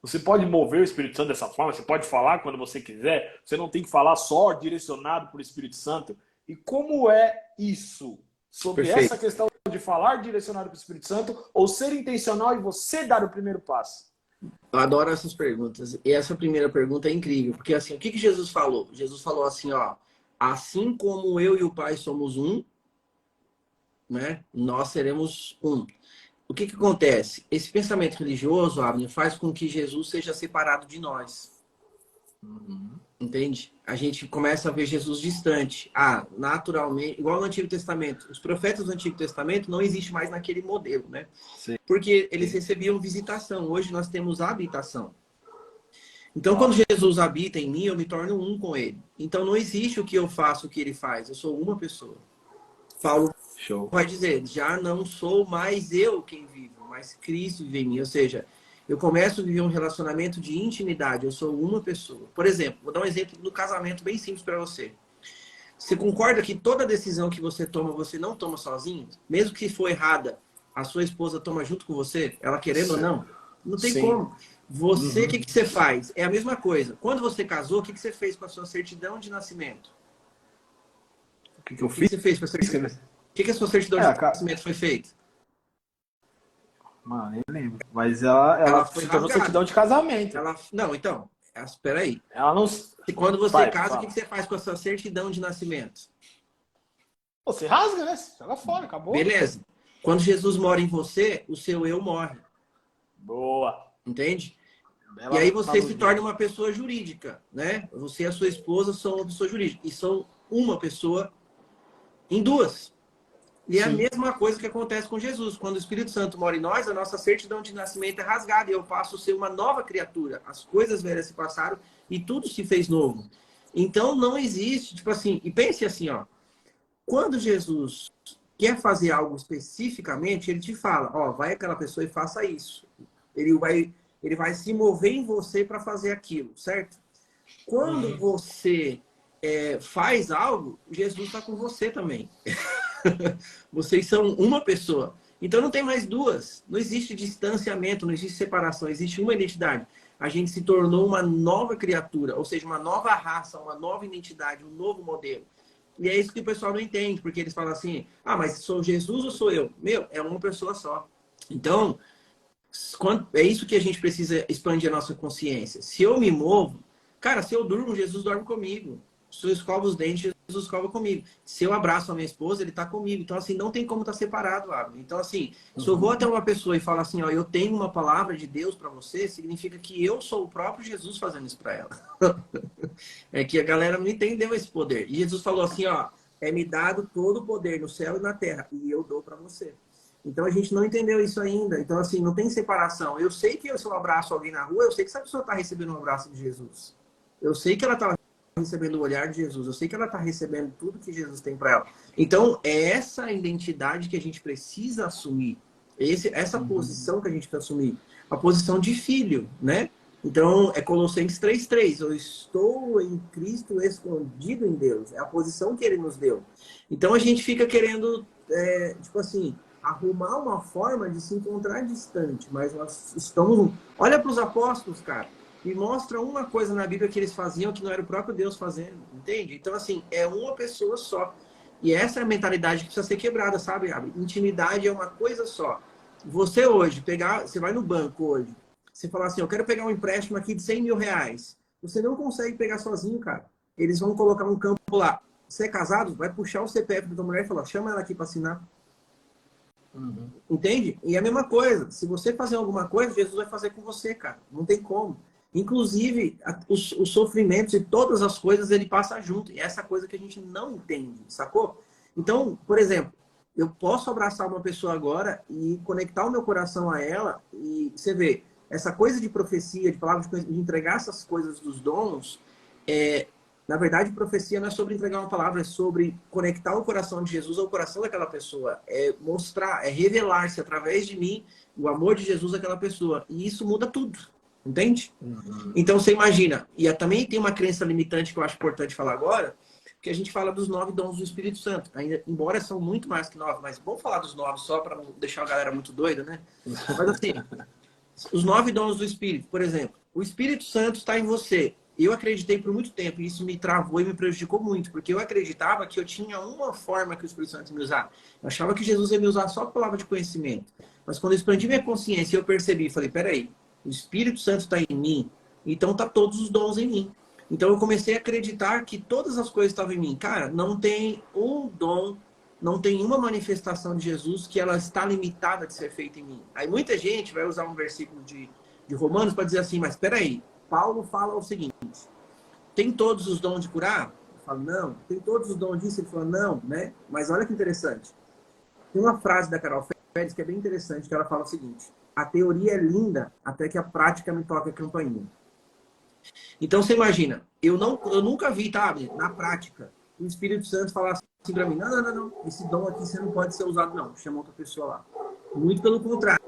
você pode mover o Espírito Santo dessa forma, você pode falar quando você quiser, você não tem que falar só direcionado por Espírito Santo. E como é isso? Sobre Perfeito. essa questão de falar direcionado para o Espírito Santo ou ser intencional e você dar o primeiro passo? Eu adoro essas perguntas. E essa primeira pergunta é incrível, porque assim, o que Jesus falou? Jesus falou assim, ó, assim como eu e o Pai somos um, né, nós seremos um. O que acontece? Esse pensamento religioso, Abner, faz com que Jesus seja separado de nós. Entende? A gente começa a ver Jesus distante. Ah, naturalmente, igual no Antigo Testamento. Os profetas do Antigo Testamento não existem mais naquele modelo, né? Sim. Porque eles recebiam visitação. Hoje nós temos habitação. Então, quando Jesus habita em mim, eu me torno um com ele. Então, não existe o que eu faço, o que ele faz. Eu sou uma pessoa. Paulo vai dizer, já não sou mais eu quem vivo, mas Cristo vive em mim. Ou seja, eu começo a viver um relacionamento de intimidade. Eu sou uma pessoa. Por exemplo, vou dar um exemplo do casamento bem simples para você. Você concorda que toda decisão que você toma, você não toma sozinho? Mesmo que for errada, a sua esposa toma junto com você? Ela querendo ou não? Não tem como. Você, o que você faz? É a mesma coisa. Quando você casou, o que você fez com a sua certidão de nascimento? O que eu O que fiz? você fez com a certidão? O que a sua certidão de nascimento foi feita? Mano, nem lembro. Mas ela foi se tornou rasgada. certidão de casamento. Não, então, espera aí. Ela não... E quando você Vai, casa, fala. o que você faz com a sua certidão de nascimento? Você rasga, né? Joga fora, acabou. Beleza. Quando Jesus mora em você, o seu eu morre. Boa. Entende? Bela e aí você analogia. se torna uma pessoa jurídica, né? Você e a sua esposa são uma pessoa jurídica. E são uma pessoa em duas. E é a mesma coisa que acontece com Jesus. Quando o Espírito Santo mora em nós, a nossa certidão de nascimento é rasgada e eu passo a ser uma nova criatura. As coisas velhas se passaram e tudo se fez novo. Então não existe, tipo assim, e pense assim, ó. Quando Jesus quer fazer algo especificamente, ele te fala, ó, vai aquela pessoa e faça isso. Ele vai se mover em você para fazer aquilo, certo? Quando você faz algo, Jesus está com você também. Vocês são uma pessoa. Então não tem mais duas. Não existe distanciamento, não existe separação, existe uma identidade. A gente se tornou uma nova criatura, ou seja, uma nova raça, uma nova identidade, um novo modelo. E é isso que o pessoal não entende, porque eles falam assim, ah, mas sou Jesus ou sou eu? Meu, é uma pessoa só. Então, é isso que a gente precisa expandir a nossa consciência. Se eu me movo, cara, se eu durmo, Jesus dorme comigo. Se eu escovo os dentes, Jesus escova comigo. Se eu abraço a minha esposa, ele tá comigo. Então, assim, não tem como estar separado, Abner. Então, assim, se eu vou até uma pessoa e falo assim, ó, eu tenho uma palavra de Deus para você, significa que eu sou o próprio Jesus fazendo isso para ela. É que a galera não entendeu esse poder. E Jesus falou assim, ó, é me dado todo o poder no céu e na terra, e eu dou para você. Então a gente não entendeu isso ainda. Então, assim, não tem separação. Eu sei que se eu abraço alguém na rua, eu sei que essa pessoa está recebendo um abraço de Jesus. Eu sei que ela está recebendo o olhar de Jesus. Eu sei que ela está recebendo tudo que Jesus tem para ela. Então, é essa identidade que a gente precisa assumir. Essa posição que a gente precisa assumir. A posição de filho, né? Então, é Colossenses 3:3. Eu estou em Cristo escondido em Deus. É a posição que ele nos deu. Então, a gente fica querendo, tipo assim, arrumar uma forma de se encontrar distante. Mas nós estamos... Olha para os apóstolos, cara. E mostra uma coisa na Bíblia que eles faziam que não era o próprio Deus fazendo. Entende? Então, assim, é uma pessoa só. E essa é a mentalidade que precisa ser quebrada, sabe, Abel? Intimidade é uma coisa só. Você hoje, você vai no banco hoje, você falar assim, eu quero pegar um empréstimo aqui de 100 mil reais. Você não consegue pegar sozinho, cara. Eles vão colocar um campo lá. Você é casado? Vai puxar o CPF da tua mulher e falar, chama ela aqui para assinar. Entende? E é a mesma coisa. Se você fazer alguma coisa, Jesus vai fazer com você, cara. Não tem como. Inclusive, os sofrimentos e todas as coisas, ele passa junto. E é essa coisa que a gente não entende, sacou? Então, por exemplo, eu posso abraçar uma pessoa agora e conectar o meu coração a ela e você vê, essa coisa de profecia, de palavras de entregar essas coisas dos dons, na verdade, profecia não é sobre entregar uma palavra, é sobre conectar o coração de Jesus ao coração daquela pessoa. É mostrar, é revelar-se através de mim o amor de Jesus àquela pessoa. E isso muda tudo. Entende? Uhum. Então você imagina, e também tem uma crença limitante que eu acho importante falar agora, que a gente fala dos 9 dons do Espírito Santo. Ainda, embora são muito mais que 9, mas vamos falar dos 9 só para não deixar a galera muito doida, né? Mas assim, os 9 dons do Espírito, por exemplo, o Espírito Santo está em você. Eu acreditei por muito tempo, e isso me travou e me prejudicou muito, porque eu acreditava que eu tinha uma forma que o Espírito Santo ia me usar. Eu achava que Jesus ia me usar só a palavra de conhecimento. Mas quando eu expandi minha consciência, eu percebi, falei, peraí, o Espírito Santo está em mim, então tá todos os dons em mim. Então eu comecei a acreditar que todas as coisas estavam em mim. Cara, não tem um dom, não tem uma manifestação de Jesus que ela está limitada de ser feita em mim. Aí muita gente vai usar um versículo de Romanos para dizer assim, mas espera aí, Paulo fala o seguinte, tem todos os dons de curar? Eu falo, não. Tem todos os dons disso? Ele fala, não, né? Mas olha que interessante. Tem uma frase da Carol Pérez que é bem interessante, que ela fala o seguinte, a teoria é linda até que a prática me toque a campainha. Então você imagina, eu nunca vi, tá, na prática, o Espírito Santo falar assim para mim, não, esse dom aqui você não pode ser usado não, chama outra pessoa lá. Muito pelo contrário,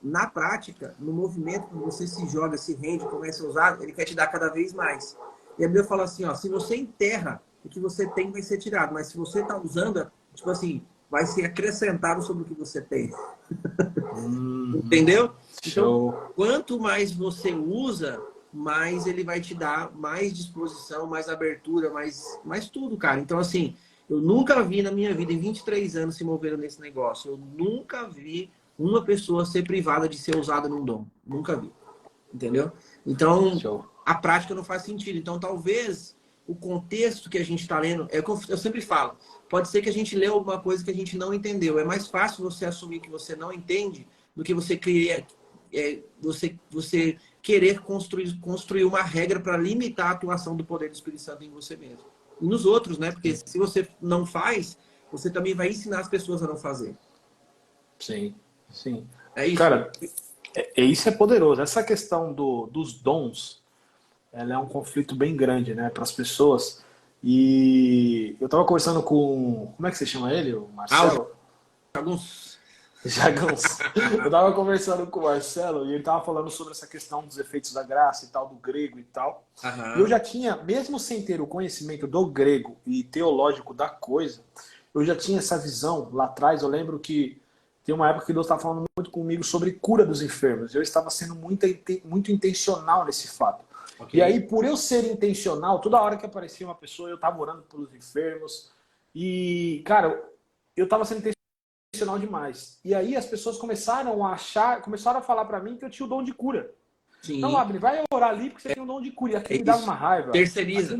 na prática, no movimento, quando você se joga, se rende, começa a usar, ele quer te dar cada vez mais. E a Bíblia fala assim, ó, se você enterra, o que você tem vai ser tirado, mas se você está usando, tipo assim, vai ser acrescentado sobre o que você tem. Entendeu? Então, quanto mais você usa, mais ele vai te dar mais disposição, mais abertura, mais tudo, cara. Então, assim, eu nunca vi na minha vida, em 23 anos, se moveram nesse negócio. Eu nunca vi uma pessoa ser privada de ser usada num dom. Nunca vi. Entendeu? Então, a prática não faz sentido. Então, talvez o contexto que a gente está lendo, eu sempre falo, pode ser que a gente lê alguma coisa que a gente não entendeu. É mais fácil você assumir que você não entende do que você querer, você querer construir uma regra para limitar a atuação do poder do Espírito Santo em você mesmo. E nos outros, né? Porque se você não faz, você também vai ensinar as pessoas a não fazer. Sim, sim. É isso. Cara, isso é poderoso. Essa questão dos dons, ela é um conflito bem grande, né, para as pessoas. E eu tava conversando com, como é que você chama ele? O Marcelo? Alguns. Jagãos. Eu tava conversando com o Marcelo e ele tava falando sobre essa questão dos efeitos da graça e tal, do grego e tal. Uhum. Eu já tinha, mesmo sem ter o conhecimento do grego e teológico da coisa, eu já tinha essa visão lá atrás. Eu lembro que tem uma época que Deus estava falando muito comigo sobre cura dos enfermos. Eu estava sendo muito intencional nesse fato. Okay. E aí, por eu ser intencional, toda hora que aparecia uma pessoa, eu estava orando pelos enfermos. E, cara, eu estava sendo intencional demais. E aí as pessoas começaram a falar para mim que eu tinha o dom de cura. Sim. Não, Abner, vai orar ali porque você tem o dom de cura. E aquilo me dava uma raiva. Terceiriza.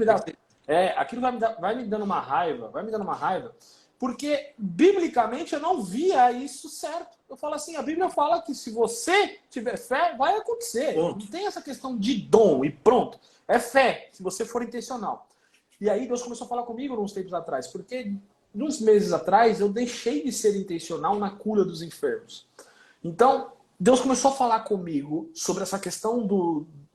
Aquilo vai me dando uma raiva. Porque, biblicamente, eu não via isso certo. Eu falo assim, a Bíblia fala que se você tiver fé, vai acontecer. Ponto. Não tem essa questão de dom e pronto. É fé, se você for intencional. E aí Deus começou a falar comigo uns tempos atrás, porque uns meses atrás eu deixei de ser intencional na cura dos enfermos. Então, Deus começou a falar comigo sobre essa questão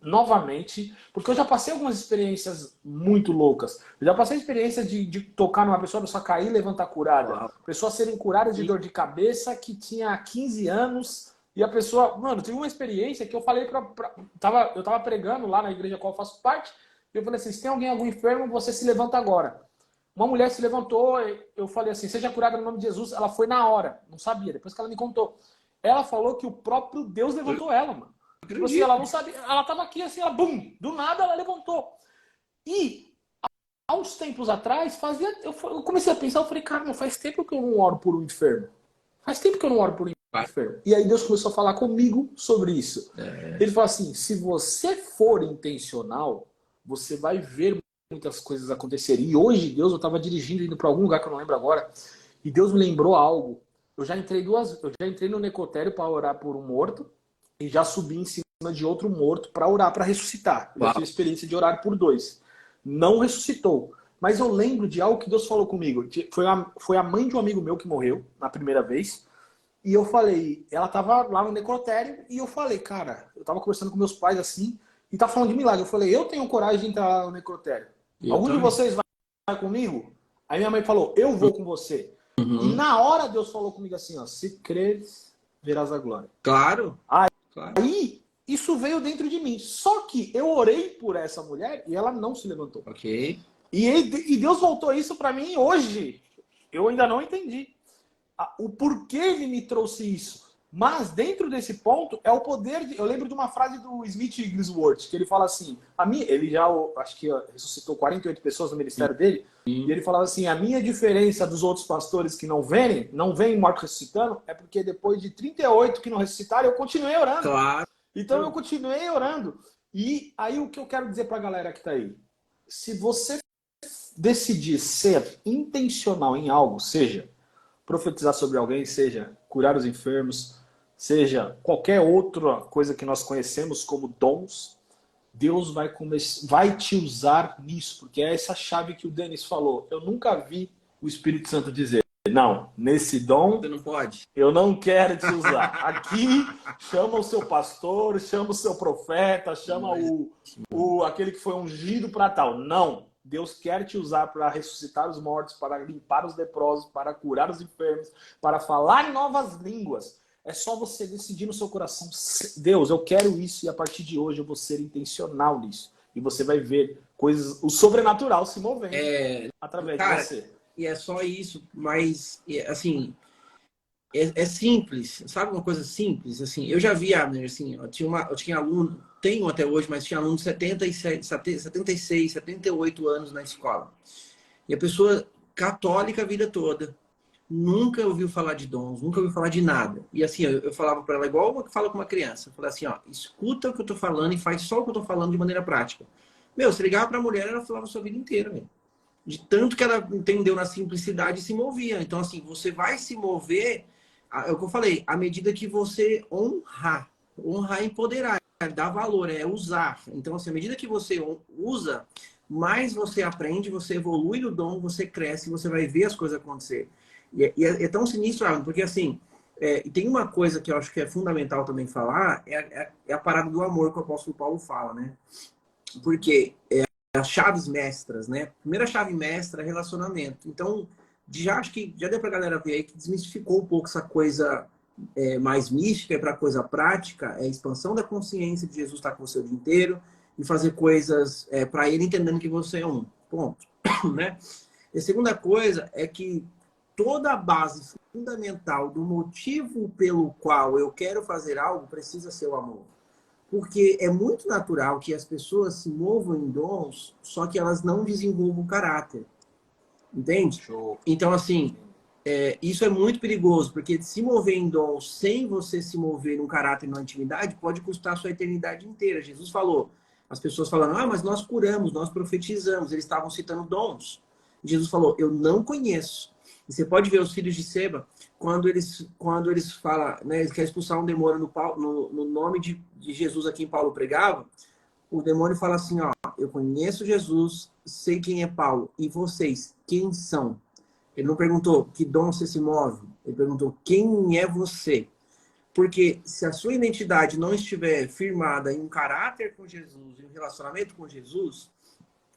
novamente, porque eu já passei algumas experiências muito loucas. Eu já passei a experiência de tocar numa pessoa cair e levantar curada. Uau. Pessoas serem curadas de dor de cabeça que tinha 15 anos. E a pessoa... Mano, tive uma experiência que eu falei eu tava pregando lá na igreja a qual eu faço parte. E eu falei assim, se tem algum enfermo, você se levanta agora. Uma mulher se levantou, eu falei assim, seja curada no nome de Jesus. Ela foi na hora, não sabia, depois que ela me contou. Ela falou que o próprio Deus levantou ela, mano. Tipo assim, ela não sabia, ela tava aqui assim, ela, bum, do nada ela levantou. E há uns tempos atrás, eu comecei a pensar, eu falei, cara, faz tempo que eu não oro por um enfermo. Faz tempo que eu não oro por um enfermo. E aí Deus começou a falar comigo sobre isso. Ele falou assim, se você for intencional, você vai ver muitas coisas acontecerem. E hoje, Deus, eu estava dirigindo, indo para algum lugar que eu não lembro agora, e Deus me lembrou algo. Eu já entrei no necrotério para orar por um morto, e já subi em cima de outro morto para orar, para ressuscitar. Eu já tive a experiência de orar por 2. Não ressuscitou. Mas eu lembro de algo que Deus falou comigo. Foi a mãe de um amigo meu que morreu na primeira vez. E eu falei, ela estava lá no necrotério, e eu falei, cara, eu estava conversando com meus pais assim, e tá falando de milagre. Eu falei, eu tenho coragem de entrar lá no necrotério. Algum de vocês vai comigo? Aí minha mãe falou, eu vou com você. Uhum. E na hora Deus falou comigo assim, ó, se creres, verás a glória. Claro. Aí isso veio dentro de mim. Só que eu orei por essa mulher e ela não se levantou. Ok. E Deus voltou isso para mim hoje. Eu ainda não entendi o porquê ele me trouxe isso. Mas dentro desse ponto é o poder de... Eu lembro de uma frase do Smith Wigglesworth, que ele fala assim, ele já, acho que ressuscitou 48 pessoas no ministério dele, e ele falava assim, a minha diferença dos outros pastores que não vêm morto ressuscitando, é porque depois de 38 que não ressuscitaram, eu continuei orando. Claro. Então eu continuei orando. E aí o que eu quero dizer para a galera que está aí, se você decidir ser intencional em algo, seja profetizar sobre alguém, seja curar os enfermos, seja qualquer outra coisa que nós conhecemos como dons, Deus vai te usar nisso, porque é essa chave que o Denis falou. Eu nunca vi o Espírito Santo dizer, não, nesse dom Você não pode. eu não quero te usar. Aqui chama o seu pastor, chama o seu profeta, chama aquele que foi ungido para tal. Não. Deus quer te usar para ressuscitar os mortos, para limpar os leprosos, para curar os enfermos, para falar em novas línguas. É só você decidir no seu coração, Deus, eu quero isso e a partir de hoje eu vou ser intencional nisso. E você vai ver coisas, o sobrenatural se movendo através de você. E é só isso, mas assim, é simples, sabe uma coisa simples? Assim, eu já vi, Abner, assim, eu tinha aluno, tenho até hoje, mas tinha aluno de 76, 78 anos na escola. E a pessoa católica a vida toda, nunca ouviu falar de dons, nunca ouviu falar de nada. E assim, eu falava para ela igual uma que fala com uma criança. Eu falei assim, ó, escuta o que eu tô falando e faz só o que eu tô falando de maneira prática. Meu, se ligava pra mulher, ela falava a sua vida inteira, meu. De tanto que ela entendeu na simplicidade e se movia. Então, assim, você vai se mover, é o que eu falei, à medida que você honrar é empoderar, dar valor, é usar. Então, assim, à medida que você usa, mais você aprende, você evolui no dom, você cresce, você vai ver as coisas acontecer. E é tão sinistro, Alan, porque assim, e tem uma coisa que eu acho que é fundamental também falar, é a parada do amor que o apóstolo Paulo fala, né? Porque as chaves mestras, né? Primeira chave mestra é relacionamento. Então, acho que já deu pra galera ver aí que desmistificou um pouco essa coisa mais mística para coisa prática, é a expansão da consciência de Jesus estar com você o dia inteiro e fazer coisas para ele entendendo que você é um. Ponto. Né? E a segunda coisa é que toda a base fundamental do motivo pelo qual eu quero fazer algo precisa ser o amor. Porque é muito natural que as pessoas se movam em dons, só que elas não desenvolvam caráter. Entende? Show. Então, assim, isso é muito perigoso, porque se mover em dons sem você se mover num caráter e numa intimidade, pode custar a sua eternidade inteira. Jesus falou, as pessoas falando, mas nós curamos, nós profetizamos, eles estavam citando dons. Jesus falou, eu não conheço. E você pode ver os filhos de Seba, quando eles falam, né, eles querem expulsar um demônio no nome de Jesus a quem Paulo pregava, o demônio fala assim, ó, eu conheço Jesus, sei quem é Paulo, e vocês, quem são? Ele não perguntou que dom você se move, ele perguntou quem é você. Porque se a sua identidade não estiver firmada em um caráter com Jesus, em um relacionamento com Jesus,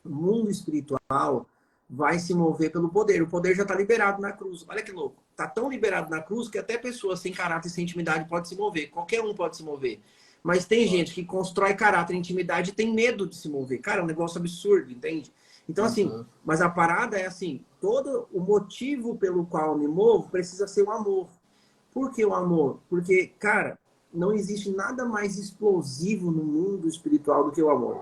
o mundo espiritual vai se mover pelo poder. O poder já está liberado na cruz. Olha que louco. Está tão liberado na cruz que até pessoas sem caráter e sem intimidade pode se mover. Qualquer um pode se mover. Mas tem gente que constrói caráter e intimidade e tem medo de se mover. Cara, é um negócio absurdo, entende? Então, assim, mas a parada é assim, todo o motivo pelo qual eu me movo precisa ser o amor. Por que o amor? Porque, cara, não existe nada mais explosivo no mundo espiritual do que o amor.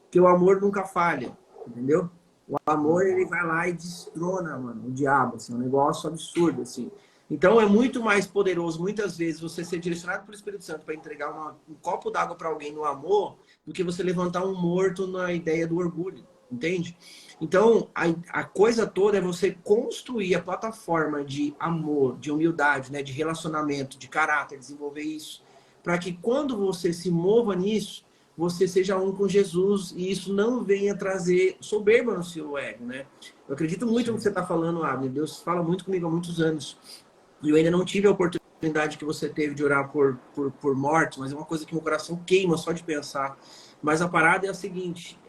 Porque o amor nunca falha, entendeu? O amor, ele vai lá e destrona, mano, o diabo, assim, é um negócio absurdo, assim. Então, é muito mais poderoso, muitas vezes, você ser direcionado pelo Espírito Santo para entregar um copo d'água para alguém no amor, do que você levantar um morto na ideia do orgulho, entende? Então, a coisa toda é você construir a plataforma de amor, de humildade, né, de relacionamento, de caráter, desenvolver isso, para que quando você se mova nisso, você seja um com Jesus e isso não venha trazer soberba no seu ego, né? Eu acredito muito no que você está falando, Abner. Deus fala muito comigo há muitos anos. E eu ainda não tive a oportunidade que você teve de orar por mortos, mas é uma coisa que meu coração queima só de pensar. Mas a parada é a seguinte,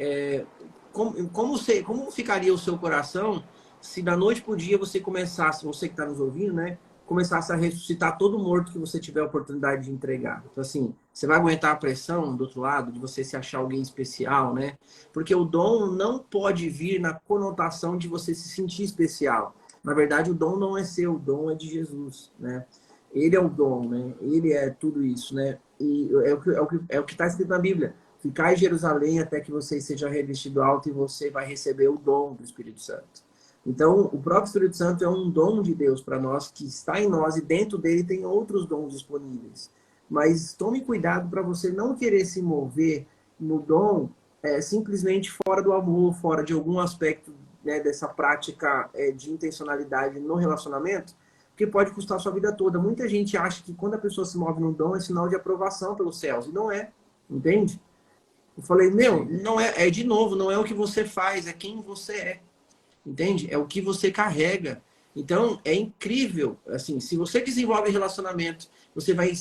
como ficaria o seu coração se da noite para o dia você começasse, você que está nos ouvindo, né? começasse a ressuscitar todo morto que você tiver a oportunidade de entregar. Então, assim, você vai aguentar a pressão do outro lado, de você se achar alguém especial, né? Porque o dom não pode vir na conotação de você se sentir especial. Na verdade, o dom não é seu, o dom é de Jesus, né? Ele é o dom, né? Ele é tudo isso, né? E é o que está escrito na Bíblia. Ficai em Jerusalém até que você seja revestido alto e você vai receber o dom do Espírito Santo. Então, o próprio Espírito Santo é um dom de Deus para nós, que está em nós, e dentro dele tem outros dons disponíveis. Mas tome cuidado para você não querer se mover no dom simplesmente fora do amor, fora de algum aspecto, né, dessa prática de intencionalidade no relacionamento, porque pode custar a sua vida toda. Muita gente acha que quando a pessoa se move no dom é sinal de aprovação pelos céus, e não é, entende? Eu falei, meu, Sim. não é, de novo, não é o que você faz, é quem você é. Entende? É o que você carrega. Então, é incrível. Assim, se você desenvolve relacionamento, você vai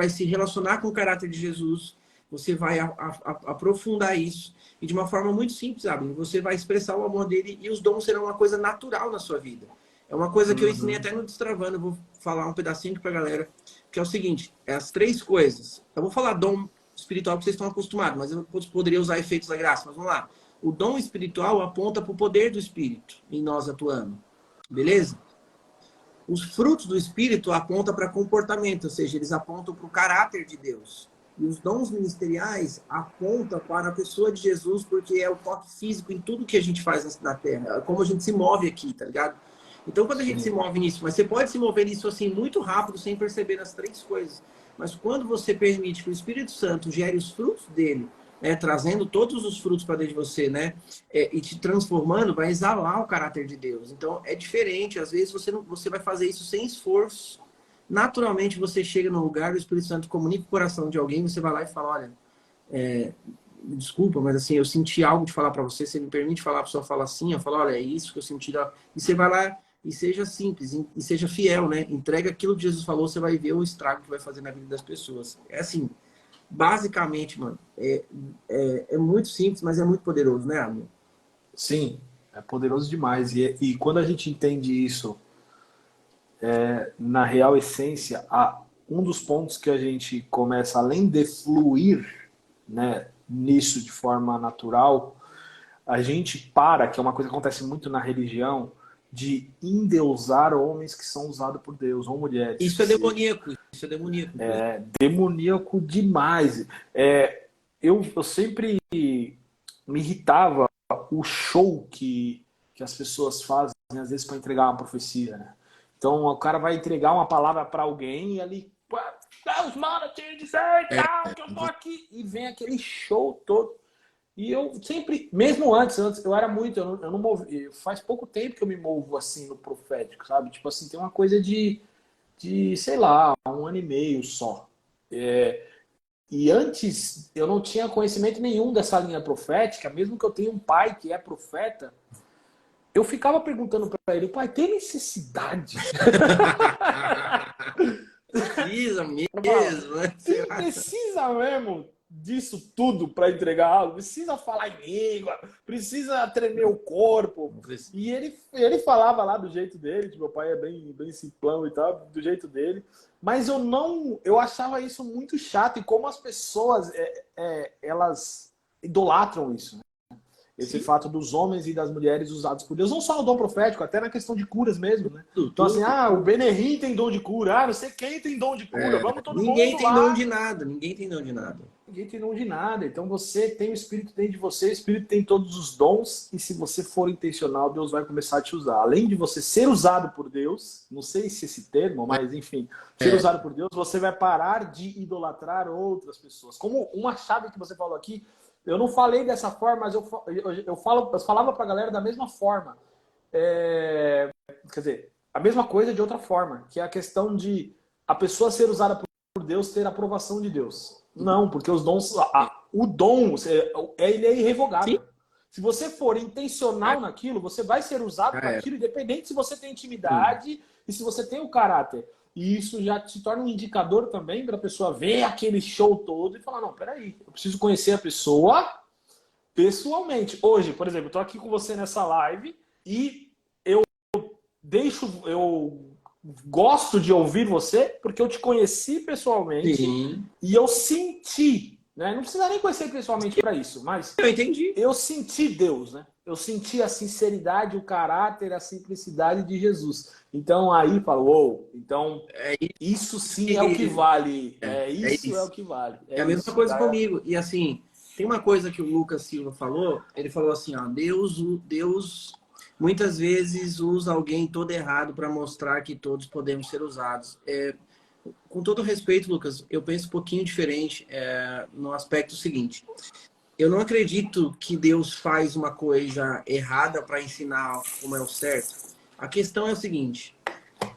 se relacionar com o caráter de Jesus, você vai aprofundar isso. E de uma forma muito simples, sabe? Você vai expressar o amor dele e os dons serão uma coisa natural na sua vida. É uma coisa que eu ensinei até no Destravando. Eu vou falar um pedacinho aqui pra galera, que é o seguinte: é as três coisas. Eu vou falar dom espiritual que vocês estão acostumados, mas eu poderia usar efeitos da graça. Mas vamos lá. O dom espiritual aponta para o poder do Espírito em nós atuando. Beleza? Os frutos do Espírito apontam para comportamento, ou seja, eles apontam para o caráter de Deus. E os dons ministeriais apontam para a pessoa de Jesus, porque é o toque físico em tudo que a gente faz na Terra. É como a gente se move aqui, tá ligado? Então, quando a gente se move nisso, mas você pode se mover nisso assim muito rápido, sem perceber as três coisas. Mas quando você permite que o Espírito Santo gere os frutos dele, trazendo todos os frutos para dentro de você, né? E te transformando, vai exalar o caráter de Deus. Então, é diferente. Às vezes, você vai fazer isso sem esforço. Naturalmente, você chega num lugar, o Espírito Santo comunica o coração de alguém, você vai lá e fala, olha, desculpa, mas assim, eu senti algo de falar para você, você me permite falar, a pessoa fala assim, eu falo, olha, é isso que eu senti. E você vai lá e seja simples, e seja fiel, né? Entrega aquilo que Jesus falou, você vai ver o estrago que vai fazer na vida das pessoas. É assim, basicamente, mano, é muito simples, mas é muito poderoso, né, amigo? Sim, é poderoso demais. E quando a gente entende isso, na real essência, um dos pontos que a gente começa, além de fluir, né, nisso de forma natural, a gente para, que é uma coisa que acontece muito na religião, de endeusar homens que são usados por Deus, ou mulheres. Isso é demoníaco, isso é demoníaco. Demoníaco demais. Eu sempre me irritava o show que as pessoas fazem, às vezes, para entregar uma profecia, né? Então, o cara vai entregar uma palavra para alguém e ali, os manos te dizer tal, que eu tô aqui, e vem aquele show todo. E eu sempre, mesmo antes eu era muito, eu não movi, faz pouco tempo que eu me movo assim no profético, sabe? Tipo assim, tem uma coisa sei lá, 1 ano e meio só. E antes eu não tinha conhecimento nenhum dessa linha profética, mesmo que eu tenha um pai que é profeta, eu ficava perguntando para ele, pai, tem necessidade? Precisa mesmo, né? Precisa mesmo disso tudo para entregar algo? Precisa falar em língua? Precisa tremer o corpo? E ele falava lá do jeito dele, que meu pai é bem simplão e tal, do jeito dele. Mas eu achava isso muito chato. E como as pessoas, elas idolatram isso, né? Esse fato dos homens e das mulheres usados por Deus, não só no dom profético, até na questão de curas mesmo, né? Então assim, o Benerim tem dom de cura, não sei quem tem dom de cura, vamos todo ninguém mundo tem lá. dom de nada, ninguém tem dom de nada. Ninguém tem dom de nada. Então você tem o Espírito dentro de você, o Espírito tem todos os dons, e se você for intencional, Deus vai começar a te usar. Além de você ser usado por Deus, não sei se esse termo, mas enfim, ser usado por Deus, você vai parar de idolatrar outras pessoas. Como uma chave que você falou aqui, eu não falei dessa forma, mas eu falava para a galera da mesma forma. Quer dizer, a mesma coisa de outra forma, que é a questão de a pessoa ser usada por Deus ter a aprovação de Deus. Não, porque os dons, o dom, ele é irrevogável. Sim. Se você for intencional naquilo, você vai ser usado para aquilo, independente se você tem intimidade e se você tem o caráter. E isso já se torna um indicador também para a pessoa ver aquele show todo e falar, não, peraí, eu preciso conhecer a pessoa pessoalmente. Hoje, por exemplo, eu estou aqui com você nessa live e eu gosto de ouvir você porque eu te conheci pessoalmente Sim. e eu senti, né? Não precisa nem conhecer pessoalmente para isso, mas Eu entendi. eu senti Deus, né? Eu senti a sinceridade, o caráter, a simplicidade de Jesus. Então aí falo, uou, então É isso sim é o que isso. vale. É Isso é o isso. que vale. É É a mesma isso, coisa tá? comigo. E assim, tem uma coisa que o Lucas Silva falou. Ele falou assim, ó, Deus muitas vezes usa alguém todo errado para mostrar que todos podemos ser usados. Com todo respeito, Lucas, eu penso um pouquinho diferente no aspecto seguinte. Eu não acredito que Deus faz uma coisa errada para ensinar como é o certo. A questão é o seguinte: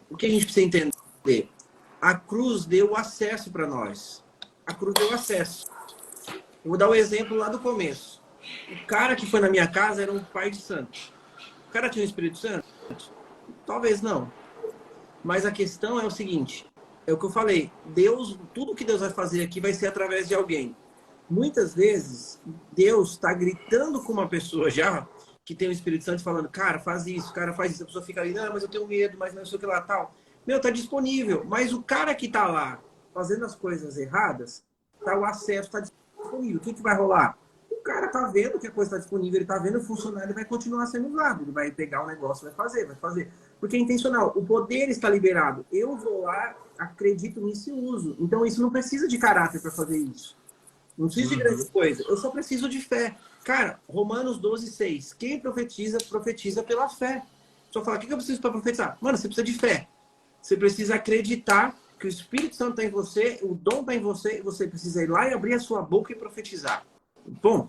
o que a gente precisa entender? A cruz deu acesso para nós. A cruz deu acesso. Eu vou dar um exemplo lá do começo. O cara que foi na minha casa era um pai de santo. O cara tinha o Espírito Santo? Talvez não. Mas a questão é o seguinte: é o que eu falei. Deus, tudo que Deus vai fazer aqui vai ser através de alguém. Muitas vezes, Deus está gritando com uma pessoa já que tem o Espírito Santo falando, cara, faz isso, cara, faz isso. A pessoa fica ali, não, mas eu tenho medo, mas não sei o que lá, tal. Meu, tá disponível. Mas o cara que tá lá fazendo as coisas erradas, tá o acesso, tá disponível. O que vai rolar? O cara tá vendo que a coisa tá disponível, ele tá vendo funcionar, ele vai continuar sendo usado. Ele vai pegar o negócio, vai fazer. Porque é intencional. O poder está liberado. Eu vou lá, acredito nisso e uso. Então, isso não precisa de caráter para fazer isso. Não preciso de grande coisa. Eu só preciso de fé. Cara, Romanos 12:6. Quem profetiza, profetiza pela fé. Só fala, o que eu preciso para profetizar? Mano, você precisa de fé. Você precisa acreditar que o Espírito Santo está em você, o dom está em você, e você precisa ir lá e abrir a sua boca e profetizar. Bom,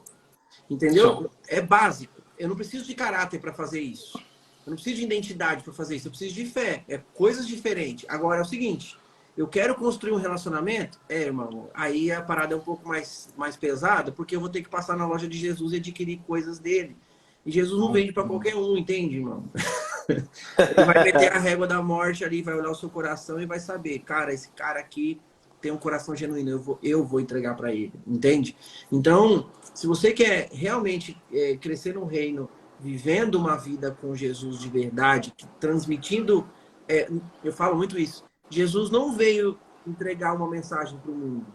entendeu? Show. É básico. Eu não preciso de caráter para fazer isso. Eu não preciso de identidade para fazer isso. Eu preciso de fé. É coisas diferentes. Agora é o seguinte: eu quero construir um relacionamento? Irmão, aí a parada é um pouco mais pesada, porque eu vou ter que passar na loja de Jesus e adquirir coisas dele. E Jesus não vende para qualquer um, entende, irmão? Ele vai meter a régua da morte ali, vai olhar o seu coração e vai saber, cara, esse cara aqui tem um coração genuíno, eu vou entregar para ele, entende? Então, se você quer realmente crescer no reino, vivendo uma vida com Jesus de verdade, transmitindo, eu falo muito isso, Jesus não veio entregar uma mensagem para o mundo,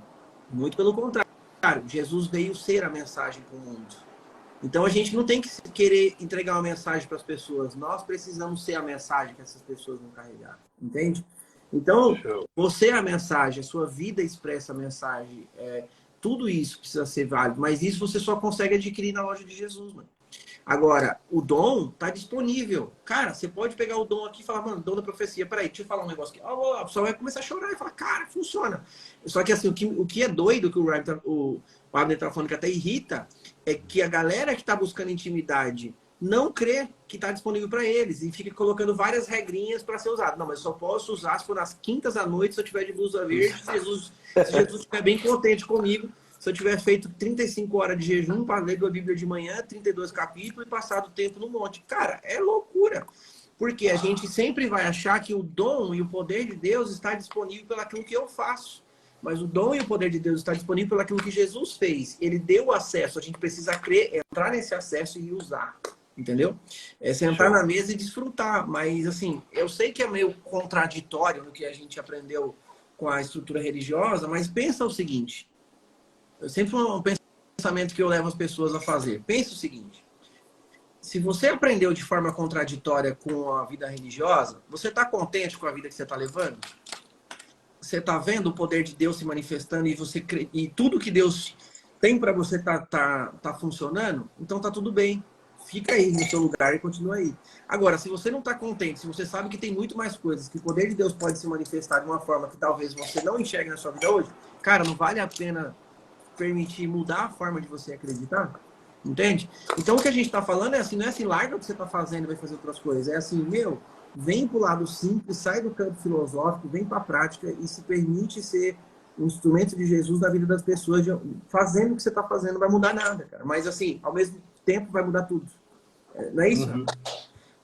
muito pelo contrário, Jesus veio ser a mensagem para o mundo. Então a gente não tem que querer entregar uma mensagem para as pessoas. Nós precisamos ser a mensagem que essas pessoas vão carregar. Entende? Então, Show. você é a mensagem, a sua vida expressa a mensagem. Tudo isso precisa ser válido. Mas isso você só consegue adquirir na loja de Jesus, mano. Agora, o dom está disponível. Cara, você pode pegar o dom aqui e falar, mano, dom da profecia. Peraí, deixa eu falar um negócio aqui. A pessoa vai começar a chorar e falar, cara, funciona. Só que assim, o que é doido que o Abner tá falando que até irrita é que a galera que está buscando intimidade não crê que está disponível para eles e fica colocando várias regrinhas para ser usado. Não, mas só posso usar se for nas quintas à noite, se eu tiver de blusa verde, se Jesus estiver bem contente comigo, se eu tiver feito 35 horas de jejum para ler a Bíblia de manhã, 32 capítulos e passado o tempo no monte. Cara, é loucura. Porque a gente sempre vai achar que o dom e o poder de Deus está disponível pelaquilo que eu faço. Mas o dom e o poder de Deus está disponível pelaquilo que Jesus fez. Ele deu acesso. A gente precisa crer, entrar nesse acesso e usar. Entendeu? É sentar na mesa e desfrutar. Mas, assim, eu sei que é meio contraditório no que a gente aprendeu com a estrutura religiosa, mas pensa o seguinte. Eu sempre um pensamento que eu levo as pessoas a fazer. Pensa o seguinte. Se você aprendeu de forma contraditória com a vida religiosa, você está contente com a vida que você está levando? Você está vendo o poder de Deus se manifestando e tudo que Deus tem para você tá funcionando? Então tá tudo bem. Fica aí no seu lugar e continua aí. Agora, se você não está contente, se você sabe que tem muito mais coisas, que o poder de Deus pode se manifestar de uma forma que talvez você não enxergue na sua vida hoje, cara, não vale a pena permitir mudar a forma de você acreditar? Entende? Então o que a gente está falando é assim, não é assim, larga o que você está fazendo e vai fazer outras coisas. É assim, meu, vem pro lado simples, sai do campo filosófico, vem para a prática e se permite ser um instrumento de Jesus na vida das pessoas. Fazendo o que você está fazendo, não vai mudar nada, cara. Mas assim, ao mesmo tempo vai mudar tudo. Não é isso?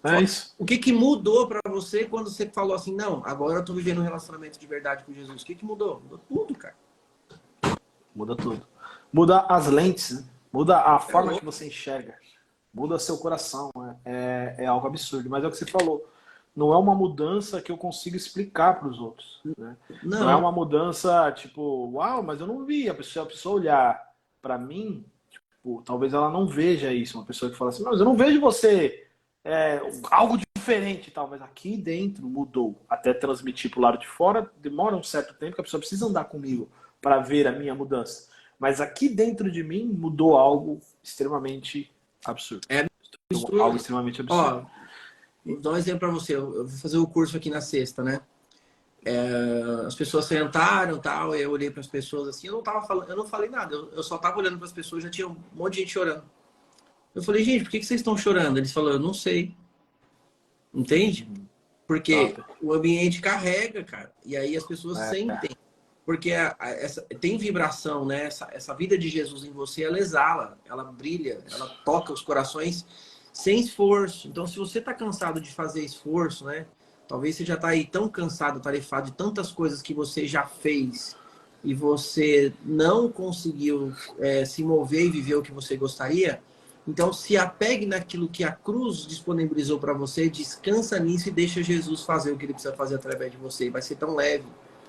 É isso. O que mudou para você quando você falou assim, não, agora eu tô vivendo um relacionamento de verdade com Jesus? O que mudou? Mudou tudo, cara. Muda tudo. Muda as lentes, né? Muda a forma que você enxerga. Muda seu coração. É algo absurdo. Mas é o que você falou. não é uma mudança que eu consigo explicar para os outros, né? Não é Não, uma mudança tipo, uau, mas eu não vi. A pessoa olhar para mim, tipo, talvez ela não veja isso. Uma pessoa que fala assim, mas eu não vejo você algo diferente e tal, mas aqui dentro mudou. Até transmitir para o lado de fora demora um certo tempo que a pessoa precisa andar comigo para ver a minha mudança. Mas aqui dentro de mim mudou algo extremamente absurdo. é Algo isso. extremamente absurdo. Ó, vou dar um exemplo para você. Eu vou fazer o curso aqui na sexta, né? As pessoas sentaram, tal, eu olhei para as pessoas assim, eu não tava falando, eu não falei nada, eu só tava olhando para as pessoas, já tinha um monte de gente chorando. Eu falei, gente, por que vocês estão chorando? Eles falaram, eu não sei. Entende? Porque Top. o ambiente carrega, cara. E aí as pessoas sentem. Porque tem vibração, né? Essa vida de Jesus em você, ela exala, ela brilha, ela toca os corações sem esforço. Então, se você está cansado de fazer esforço, né? Talvez você já está aí tão cansado, tarefado de tantas coisas que você já fez e você não conseguiu se mover e viver o que você gostaria. Então, se apegue naquilo que a cruz disponibilizou para você, descansa nisso e deixa Jesus fazer o que ele precisa fazer através de você. Vai ser tão leve,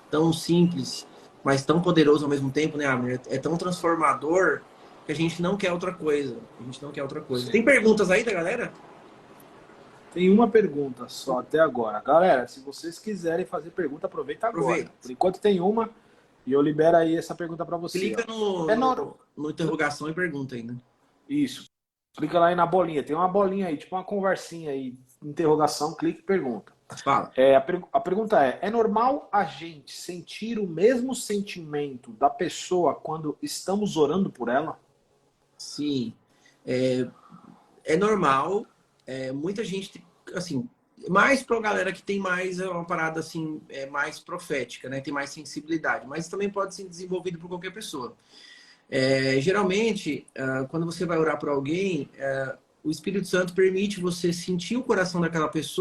tão simples, mas tão poderoso ao mesmo tempo, né, Abner? É tão transformador que a gente não quer outra coisa. A gente não quer outra coisa. Sim. Tem perguntas aí da galera? Tem uma pergunta só até agora. Galera, se vocês quiserem fazer pergunta, aproveita agora. Aproveita. Por enquanto tem uma e eu libero aí essa pergunta para você. Clica É normal. no interrogação e pergunta aí, né? Isso. Clica lá aí na bolinha. Tem uma bolinha aí, tipo uma conversinha aí. Interrogação, clique e pergunta. Fala. A pergunta é normal a gente sentir o mesmo sentimento da pessoa quando estamos orando por ela? Sim. É normal. Muita gente, assim, mais para a galera que tem mais uma parada assim, mais profética, né? Tem mais sensibilidade, mas também pode ser desenvolvido por qualquer pessoa. Geralmente, quando você vai orar por alguém, o Espírito Santo permite você sentir o coração daquela pessoa